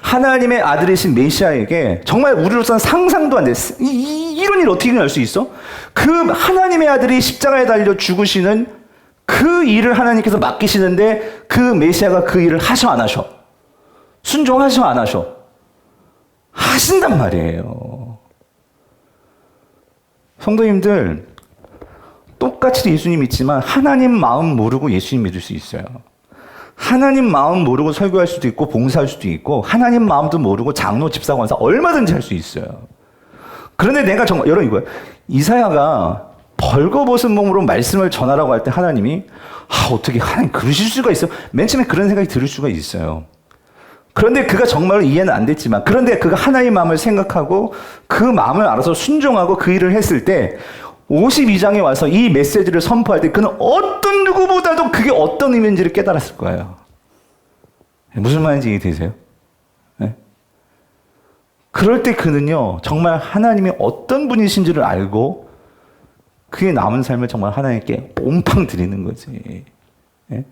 하나님의 아들이신 메시아에게 정말 우리로서는 상상도 안 돼. 이런 일 어떻게 할 수 있어? 그 하나님의 아들이 십자가에 달려 죽으시는 그 일을 하나님께서 맡기시는데 그 메시아가 그 일을 하셔 안 하셔? 순종하셔 안 하셔? 하신단 말이에요. 성도님들, 똑같이 예수님 믿지만 하나님 마음 모르고 예수님 믿을 수 있어요. 하나님 마음 모르고 설교할 수도 있고 봉사할 수도 있고, 하나님 마음도 모르고 장로, 집사, 권사 얼마든지 할 수 있어요. 그런데 내가 정말, 여러분 이거예요. 이사야가 벌거벗은 몸으로 말씀을 전하라고 할 때 하나님이 어떻게 하나님 그러실 수가 있어요? 맨 처음에 그런 생각이 들을 수가 있어요. 그런데 그가 정말로 이해는 안 됐지만, 그런데 그가 하나님 마음을 생각하고 그 마음을 알아서 순종하고 그 일을 했을 때 52장에 와서 이 메시지를 선포할 때 그는 어떤 누구보다도 그게 어떤 의미인지를 깨달았을 거예요. 무슨 말인지 이해되세요? 네? 그럴 때 그는요, 정말 하나님이 어떤 분이신지를 알고 그의 남은 삶을 정말 하나님께 옴팡 드리는 거지. 네?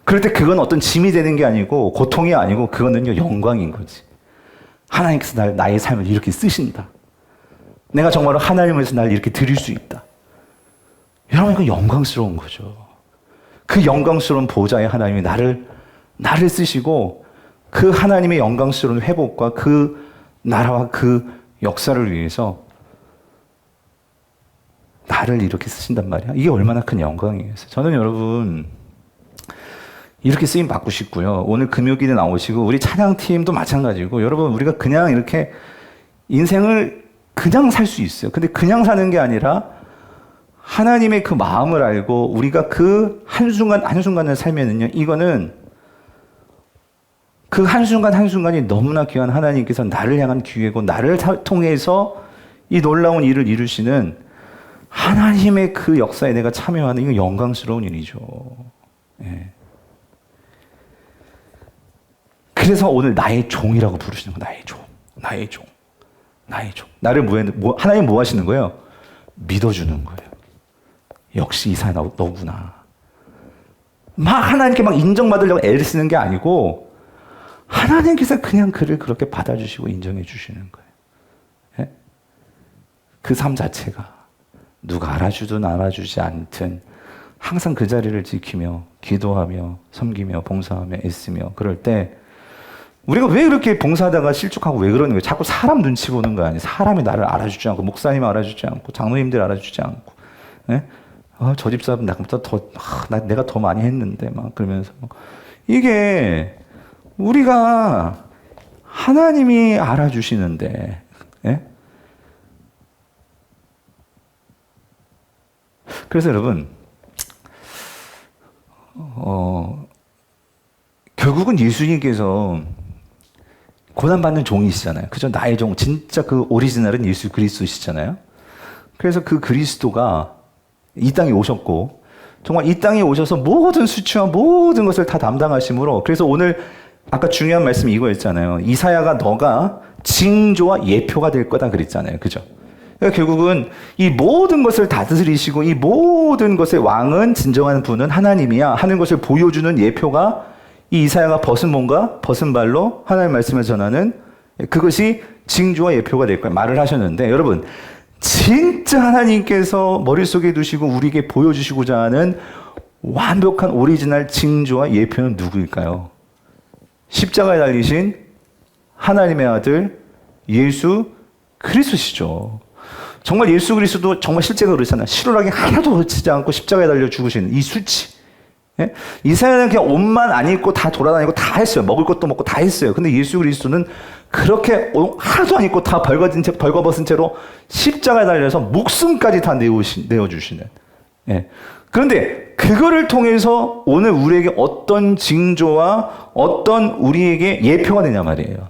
그럴 때 그건 어떤 짐이 되는 게 아니고 고통이 아니고 그거는요, 영광인 거지. 하나님께서 나의 삶을 이렇게 쓰신다. 내가 정말로 하나님을 위해서 날 이렇게 드릴 수 있다. 여러분, 이거 영광스러운 거죠. 그 영광스러운 보좌에 하나님이 나를 쓰시고 그 하나님의 영광스러운 회복과 그 나라와 그 역사를 위해서 나를 이렇게 쓰신단 말이야. 이게 얼마나 큰 영광이에요. 저는 여러분 이렇게 쓰임 받고 싶고요. 오늘 금요일에 나오시고 우리 찬양팀도 마찬가지고, 여러분 우리가 그냥 이렇게 인생을 그냥 살 수 있어요. 근데 그냥 사는 게 아니라 하나님의 그 마음을 알고 우리가 그 한순간 한순간을 살면은요, 이거는 그 한순간 한순간이 너무나 귀한 하나님께서 나를 향한 기회고 나를 통해서 이 놀라운 일을 이루시는 하나님의 그 역사에 내가 참여하는, 이거 영광스러운 일이죠. 예. 그래서 오늘 나의 종이라고 부르시는 거예요. 나의 종. 나를 하나님 뭐 하시는 거예요? 믿어주는 거예요. 역시 이사야 너구나. 하나님께 인정받으려고 애를 쓰는 게 아니고 하나님께서 그냥 그를 그렇게 받아주시고 인정해 주시는 거예요. 예? 그 삶 자체가 누가 알아주든 알아주지 않든 항상 그 자리를 지키며 기도하며 섬기며 봉사하며 애쓰며 그럴 때 우리가 왜 그렇게 봉사하다가 실족하고 왜 그러는 거예요? 자꾸 사람 눈치 보는 거 아니에요? 사람이 나를 알아주지 않고, 목사님 알아주지 않고, 장로님들 알아주지 않고, 예? 저 집사람 나보다 내가 더 많이 했는데, 막 그러면서. 이게, 우리가 하나님이 알아주시는데, 예? 그래서 여러분, 결국은 예수님께서 고난받는 종이시잖아요. 그죠? 나의 종, 진짜 그 오리지널은 예수 그리스도시잖아요. 그래서 그 그리스도가 이 땅에 오셨고, 정말 이 땅에 오셔서 모든 수치와 모든 것을 다 담당하심으로, 그래서 오늘 아까 중요한 말씀이 이거였잖아요. 이사야가 너가 징조와 예표가 될 거다 그랬잖아요. 그죠? 그러니까 결국은 이 모든 것을 다스리시고 이 모든 것의 왕은 진정한 분은 하나님이야 하는 것을 보여주는 예표가 이 이사야가 벗은 몸과 벗은 발로 하나님의 말씀을 전하는 그것이 징조와 예표가 될 거야 말을 하셨는데, 여러분 진짜 하나님께서 머릿속에 두시고 우리에게 보여주시고자 하는 완벽한 오리지널 징조와 예표는 누구일까요? 십자가에 달리신 하나님의 아들 예수 그리스도시죠. 정말 예수 그리스도 정말 실제가 그렇잖아요. 실오라기 하나도 거치지 않고 십자가에 달려 죽으신 이 수치. 예? 이사야는 그냥 옷만 안 입고 다 돌아다니고 다 했어요. 먹을 것도 먹고 다 했어요. 근데 예수 그리스도는 그렇게 하나도 안 입고 다 벌거벗은 채로 십자가에 달려서 목숨까지 다 내어주시는. 예. 그런데 그거를 통해서 오늘 우리에게 어떤 징조와 어떤 우리에게 예표가 되냐 말이에요.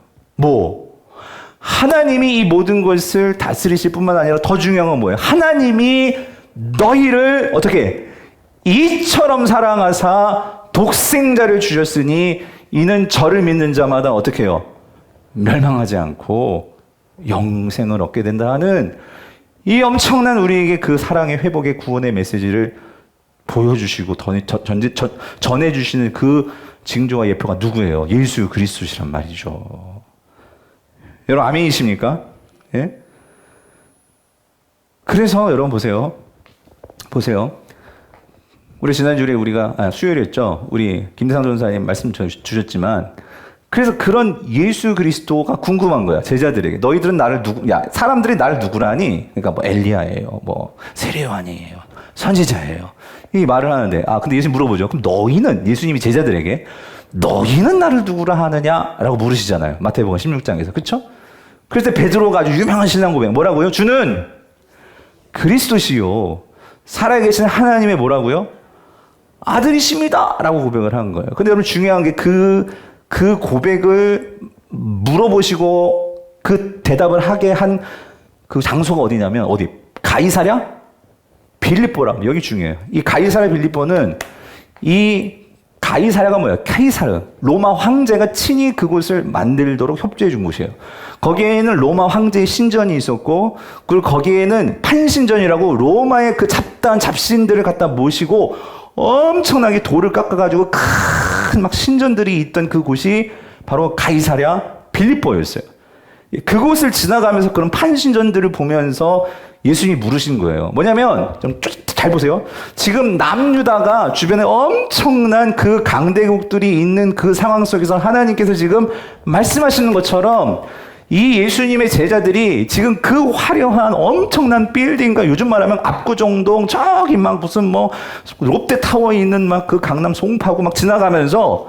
하나님이 이 모든 것을 다스리실 뿐만 아니라 더 중요한 건 뭐예요? 하나님이 너희를 어떻게 이처럼 사랑하사 독생자를 주셨으니 이는 저를 믿는 자마다 어떻게 해요? 멸망하지 않고 영생을 얻게 된다 하는 이 엄청난 우리에게 그 사랑의 회복의 구원의 메시지를 보여주시고 전해주시는 그 징조와 예표가 누구예요? 예수 그리스도시란 말이죠. 여러분 아멘이십니까? 예? 그래서 여러분 보세요. 우리 지난주에 우리가 수요일이었죠. 우리 김대상 전사님 말씀 주셨지만, 그래서 그런 예수 그리스도가 궁금한 거야 제자들에게. 너희들은 나를 사람들이 나를 누구라니? 그러니까 뭐 엘리야예요, 뭐 세례요한이에요, 선지자예요, 이 말을 하는데, 근데 예수님 물어보죠. 그럼 너희는, 예수님이 제자들에게 너희는 나를 누구라 하느냐라고 물으시잖아요. 마태복음 16장에서. 그렇죠? 그래서 베드로가 아주 유명한 신앙 고백 뭐라고요? 주는 그리스도시요 살아계신 하나님의 뭐라고요? 아들이십니다 라고 고백을 한 거예요. 근데 여러분 중요한 게 그 고백을 물어보시고 그 대답을 하게 한 그 장소가 어디냐면, 어디? 가이사랴 빌립보라. 여기 중요해요. 이 가이사랴 빌립보는, 이 가이사랴가 뭐예요? 카이사르. 로마 황제가 친히 그곳을 만들도록 협조해 준 곳이에요. 거기에는 로마 황제의 신전이 있었고, 그리고 거기에는 판신전이라고 로마의 그 잡다한 잡신들을 갖다 모시고 엄청나게 돌을 깎아가지고 큰 막 신전들이 있던 그곳이 바로 가이사랴 빌립보였어요. 그곳을 지나가면서 그런 판신전들을 보면서 예수님이 물으신 거예요. 뭐냐면, 좀 잘 보세요. 지금 남유다가 주변에 엄청난 그 강대국들이 있는 그 상황 속에서 하나님께서 지금 말씀하시는 것처럼 이 예수님의 제자들이 지금 그 화려한 엄청난 빌딩과, 요즘 말하면 압구정동 저기 막 무슨 뭐 롯데타워에 있는 막 그 강남 송파구 막 지나가면서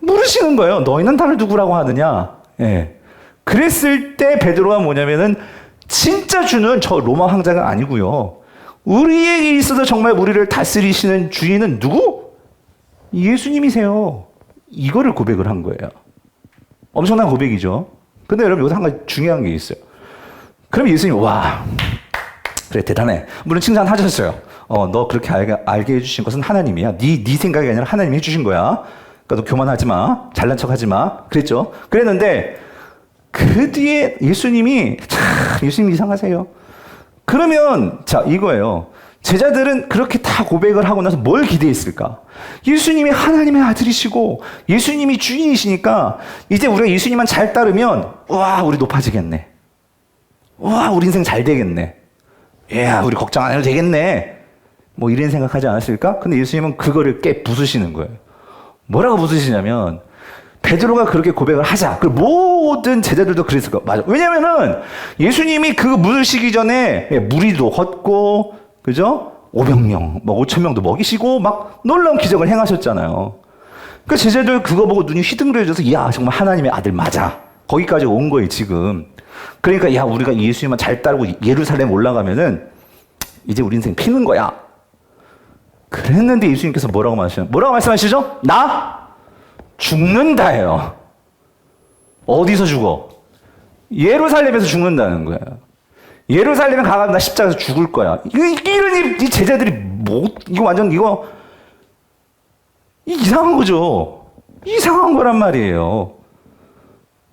물으시는 거예요. 너희는 나를 누구라고 하느냐? 예. 그랬을 때 베드로가 뭐냐면은, 진짜 주는 저 로마 황제가 아니고요, 우리에게 있어서 정말 우리를 다스리시는 주인은 누구? 예수님이세요. 이거를 고백을 한 거예요. 엄청난 고백이죠. 근데 여러분 여기서 한 가지 중요한 게 있어요. 그럼 예수님이 그래 대단해. 물론 칭찬하셨어요. 너 그렇게 알게 해주신 것은 하나님이야. 네 생각이 아니라 하나님이 해주신 거야. 그러니까 너 교만하지 마. 잘난 척하지 마. 그랬죠. 그랬는데 그 뒤에 예수님이 예수님 이상하세요. 그러면 이거예요. 제자들은 그렇게 다 고백을 하고 나서 뭘 기대했을까? 예수님이 하나님의 아들이시고 예수님이 주인이시니까 이제 우리가 예수님만 잘 따르면 우리 높아지겠네. 우리 인생 잘 되겠네. 우리 걱정 안 해도 되겠네. 뭐 이런 생각하지 않았을까? 근데 예수님은 그거를 부수시는 거예요. 뭐라고 부수시냐면, 베드로가 그렇게 고백을 하자. 그 모든 제자들도 그랬을 거야. 맞아. 왜냐면은 예수님이 그 물으시기 전에 무리도 걷고, 그죠? 500명, 뭐 5,000명도 먹이시고 막 놀라운 기적을 행하셨잖아요. 그 제자들 그거 보고 눈이 휘둥그레져서 야, 정말 하나님의 아들 맞아. 거기까지 온 거예요, 지금. 그러니까 야, 우리가 예수님만 잘 따르고 예루살렘 올라가면은 이제 우리 인생 피는 거야. 그랬는데 예수님께서 뭐라고 말씀하시죠? 나 죽는다예요. 어디서 죽어? 예루살렘에서 죽는다는 거예요. 예루살렘에 가면 나 십자가에서 죽을 거야. 이런 이 제자들이 이거 완전 이상한 거죠. 이상한 거란 말이에요.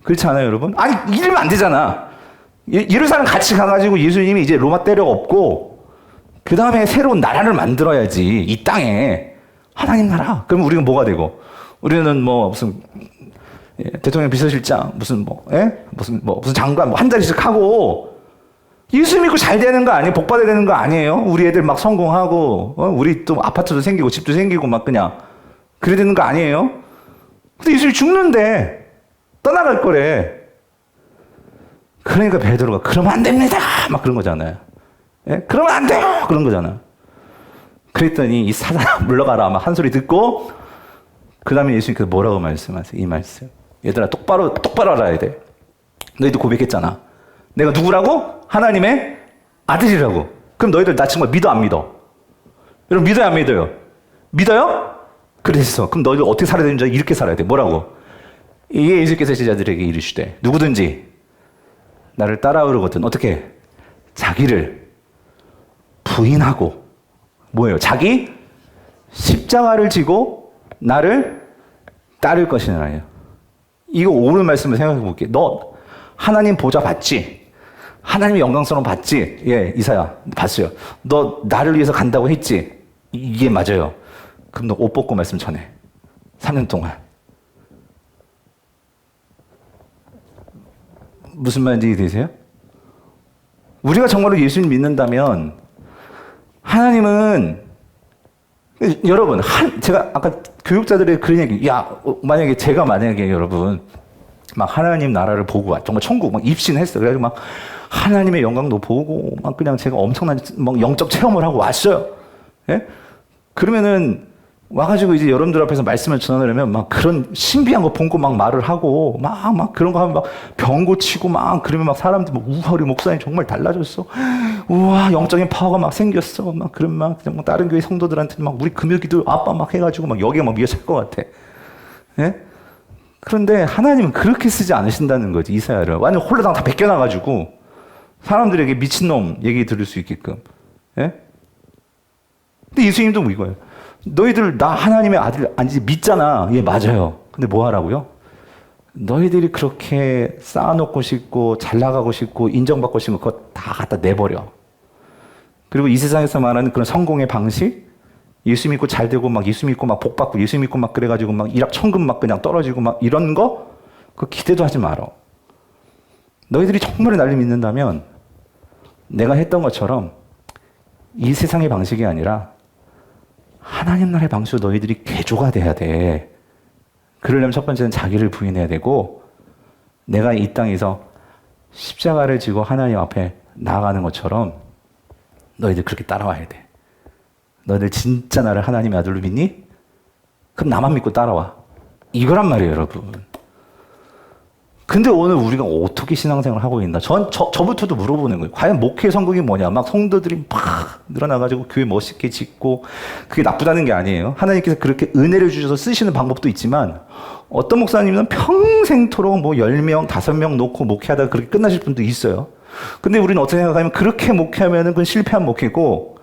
그렇지 않아요, 여러분? 아니, 이러면 안 되잖아. 예루살렘 같이 가가지고 예수님이 이제 로마 때려 엎고 그 다음에 새로운 나라를 만들어야지. 이 땅에 하나님 나라. 그러면 우리가 뭐가 되고? 우리는 뭐 무슨 대통령 비서실장 무슨 장관 한 자리씩 하고 예수 믿고 잘 되는 거 아니에요? 복 받아야 되는 거 아니에요? 우리 애들 막 성공하고 우리 또 아파트도 생기고 집도 생기고 막 그냥 그래야 되는 거 아니에요? 근데 예수님 죽는데 떠나갈 거래. 그러니까 베드로가 그러면 안 됩니다 막 그런 거잖아요. 예? 그러면 안 돼요 그런 거잖아. 그랬더니 이 사단아 물러가라 막 한 소리 듣고 그 다음에 예수님께서 뭐라고 말씀하세요? 이 말씀. 얘들아 똑바로 알아야 돼. 너희도 고백했잖아. 내가 누구라고? 하나님의 아들이라고. 그럼 너희들 나 정말 믿어 안 믿어? 여러분 믿어요 안 믿어요? 믿어요? 그랬어. 그럼 너희들 어떻게 살아야 되는지 이렇게 살아야 돼. 뭐라고? 이게 예수께서 제자들에게 이르시되 누구든지 나를 따라오려거든 어떻게? 자기를 부인하고 뭐예요? 자기 십자가를 지고 나를 따를 것이니라요. 이거 옳은 말씀을 생각해 볼게. 너 하나님 보좌 봤지? 하나님의 영광스러움 봤지? 예, 이사야 봤어요. 너 나를 위해서 간다고 했지? 이게 맞아요. 그럼 너 옷 벗고 말씀 전해. 3년 동안. 무슨 말인지 이해되세요? 우리가 정말로 예수님 믿는다면 하나님은 여러분 제가 아까 교육자들의 그런 얘기 만약에 여러분 막 하나님 나라를 보고 정말 천국 막 입신했어. 그래가지고 막 하나님의 영광도 보고 막 그냥 제가 엄청난 막 영적 체험을 하고 왔어요. 예? 그러면은 와가지고 이제 여러분들 앞에서 말씀을 전하려면 막 그런 신비한 거 본 거 막 말을 하고 막 그런 거 하면 막 병 고치고 막 그러면 막 사람들 막 우와 우리 목사님 정말 달라졌어. 우와 영적인 파워가 막 생겼어. 막 그런 막 다른 교회 성도들한테 막 우리 금요기도 아빠 막 해가지고 막 여기가 막 미어질 것 같아. 예? 그런데 하나님은 그렇게 쓰지 않으신다는 거지. 이사야를 완전 홀라당 다 벗겨놔가지고 사람들에게 미친놈 얘기 들을 수 있게끔. 예? 근데 예수님도 뭐 이거예요. 너희들 나 하나님의 아들 아니지 믿잖아. 예, 맞아요. 근데 뭐 하라고요? 너희들이 그렇게 쌓아놓고 싶고 잘 나가고 싶고 인정받고 싶은 거 그거 다 갖다 내버려. 그리고 이 세상에서 말하는 그런 성공의 방식, 예수 믿고 잘 되고 막 예수 믿고 막 복 받고 예수 믿고 막 그래가지고 막 일확천금 막 그냥 떨어지고 막 이런 거 그거 기대도 하지 마라. 너희들이 정말 나를 믿는다면 내가 했던 것처럼 이 세상의 방식이 아니라 하나님 나라의 방식으로 너희들이 개조가 돼야 돼. 그러려면 첫 번째는 자기를 부인해야 되고 내가 이 땅에서 십자가를 지고 하나님 앞에 나아가는 것처럼 너희들 그렇게 따라와야 돼. 너희들 진짜 나를 하나님의 아들로 믿니? 그럼 나만 믿고 따라와. 이거란 말이에요, 여러분. 근데 오늘 우리가 어떻게 신앙생활을 하고 있나? 저부터도 물어보는 거예요. 과연 목회 성공이 뭐냐? 막 성도들이 막 늘어나가지고 교회 멋있게 짓고 그게 나쁘다는 게 아니에요. 하나님께서 그렇게 은혜를 주셔서 쓰시는 방법도 있지만 어떤 목사님은 평생토록 뭐 10명, 5명 놓고 목회하다가 그렇게 끝나실 분도 있어요. 근데 우리는 어떻게 생각하면 그렇게 목회하면은 그건 실패한 목회고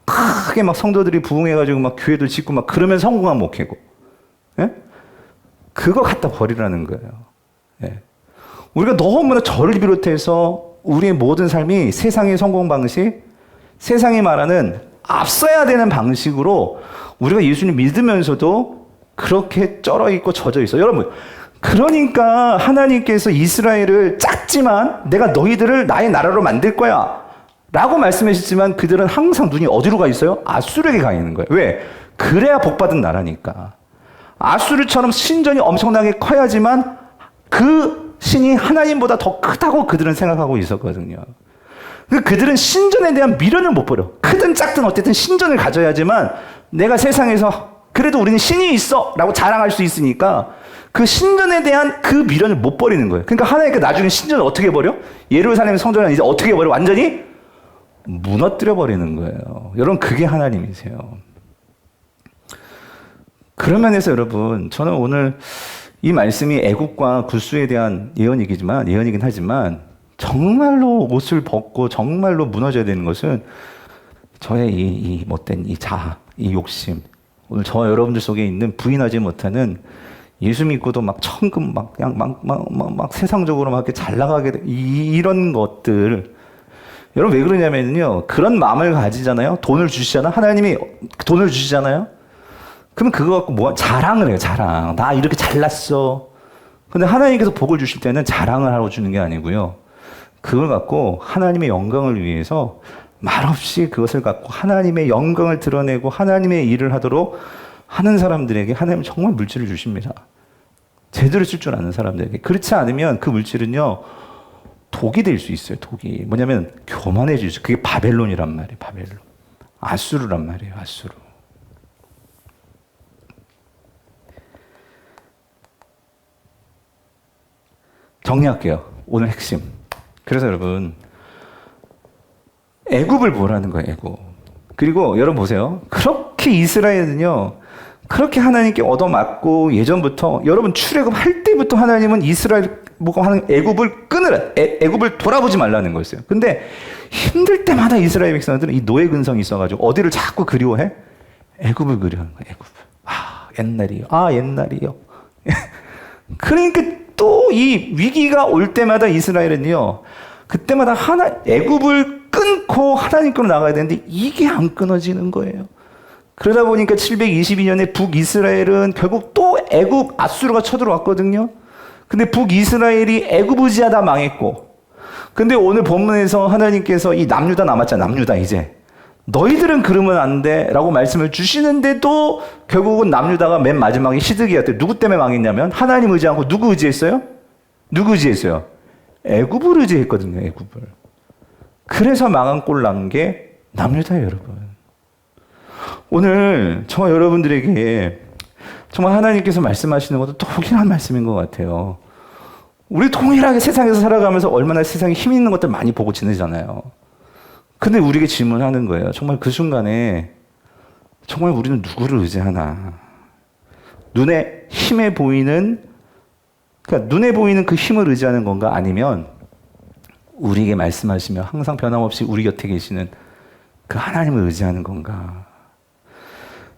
크게 막 성도들이 부흥해가지고 막 교회도 짓고 막 그러면 성공한 목회고. 예? 그거 갖다 버리라는 거예요. 예. 우리가 너무나 저를 비롯해서 우리의 모든 삶이 세상의 성공 방식, 세상이 말하는 앞서야 되는 방식으로 우리가 예수님 믿으면서도 그렇게 쩔어 있고 젖어 있어. 여러분, 그러니까 하나님께서 이스라엘을 작지만 내가 너희들을 나의 나라로 만들 거야 라고 말씀하셨지만 그들은 항상 눈이 어디로 가 있어요? 아수르에게 가 있는 거예요. 왜? 그래야 복받은 나라니까. 아수르처럼 신전이 엄청나게 커야지만 그 신이 하나님보다 더 크다고 그들은 생각하고 있었거든요. 그들은 신전에 대한 미련을 못 버려. 크든 작든 어쨌든 신전을 가져야지만 내가 세상에서 그래도 우리는 신이 있어 라고 자랑할 수 있으니까 그 신전에 대한 그 미련을 못 버리는 거예요. 그러니까 하나님께 나중에 신전을 어떻게 버려? 예루살렘 성전을 이제 어떻게 버려? 완전히 무너뜨려 버리는 거예요. 여러분, 그게 하나님이세요. 그런 면에서 여러분, 저는 오늘 이 말씀이 애국과 구수에 대한 예언이긴 하지만 정말로 옷을 벗고 정말로 무너져야 되는 것은 저의 이 못된 이 자아, 이 욕심, 오늘 저와 여러분들 속에 있는 부인하지 못하는 예수 믿고도 막 천금 막 세상적으로 막 이렇게 잘 나가게 이런 것들. 여러분, 왜 그러냐면요, 그런 마음을 가지잖아요. 돈을 주시잖아. 하나님이 돈을 주시잖아요. 그러면 그거 갖고 뭐 자랑을 해요. 자랑. 나 이렇게 잘났어. 근데 하나님께서 복을 주실 때는 자랑을 하러 주는 게 아니고요, 그걸 갖고 하나님의 영광을 위해서 말없이 그것을 갖고 하나님의 영광을 드러내고 하나님의 일을 하도록 하는 사람들에게 하나님은 정말 물질을 주십니다. 제대로 쓸 줄 아는 사람들에게. 그렇지 않으면 그 물질은요, 독이 될 수 있어요. 독이. 뭐냐면 교만해질 수 있어요. 그게 바벨론이란 말이에요. 바벨론. 아수르란 말이에요. 아수르. 정리할게요. 오늘 핵심. 그래서 여러분, 애굽을 보라는 거예요. 애굽. 그리고 여러분 보세요. 그렇게 이스라엘은요, 그렇게 하나님께 얻어맞고 예전부터 여러분 출애굽할 때부터 하나님은 이스라엘 뭐가 하는 애굽을 끊으라, 애굽을 돌아보지 말라는 거였어요. 근데 힘들 때마다 이스라엘 백성들은 이 노예 근성이 있어가지고 어디를 자꾸 그리워해? 애굽을 그리워하는 거예요. 애굽. 아, 옛날이요. 아, 옛날이요. 그러니까 또 이 위기가 올 때마다 이스라엘은요, 그때마다 애굽을 끊고 하나님께로 나가야 되는데 이게 안 끊어지는 거예요. 그러다 보니까 722년에 북이스라엘은 결국 또 애굽 아수르가 쳐들어왔거든요. 근데 북이스라엘이 애굽 의지하다 망했고, 근데 오늘 본문에서 하나님께서 이 남유다 남았잖아. 남유다 이제 너희들은 그러면 안 돼 라고 말씀을 주시는데도 결국은 남유다가 맨 마지막에 시드기야 때 누구 때문에 망했냐면 하나님 의지 않고 누구 의지했어요? 누구 의지했어요? 애굽을 의지했거든요. 애굽을. 그래서 망한 꼴 난 게 남유다예요. 여러분, 오늘 저와 여러분들에게 정말 하나님께서 말씀하시는 것도 동일한 말씀인 것 같아요. 우리 동일하게 세상에서 살아가면서 얼마나 세상에 힘 있는 것들 많이 보고 지내잖아요. 근데 우리에게 질문하는 거예요. 정말 그 순간에 정말 우리는 누구를 의지하나? 눈에 힘에 보이는, 그러니까 눈에 보이는 그 힘을 의지하는 건가? 아니면 우리에게 말씀하시며 항상 변함없이 우리 곁에 계시는 그 하나님을 의지하는 건가?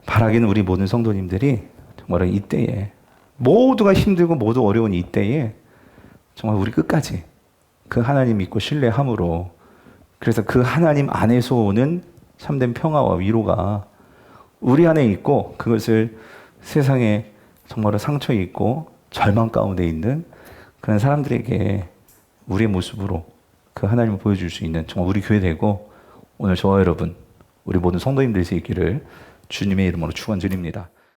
바라기는 우리 모든 성도님들이 정말 이때에, 모두가 힘들고 모두 어려운 이때에 정말 우리 끝까지 그 하나님 믿고 신뢰함으로, 그래서 그 하나님 안에서 오는 참된 평화와 위로가 우리 안에 있고, 그것을 세상에 정말로 상처 있고 절망 가운데 있는 그런 사람들에게 우리의 모습으로 그 하나님을 보여줄 수 있는 정말 우리 교회 되고, 오늘 저와 여러분 우리 모든 성도님들이 있기를 주님의 이름으로 축원드립니다.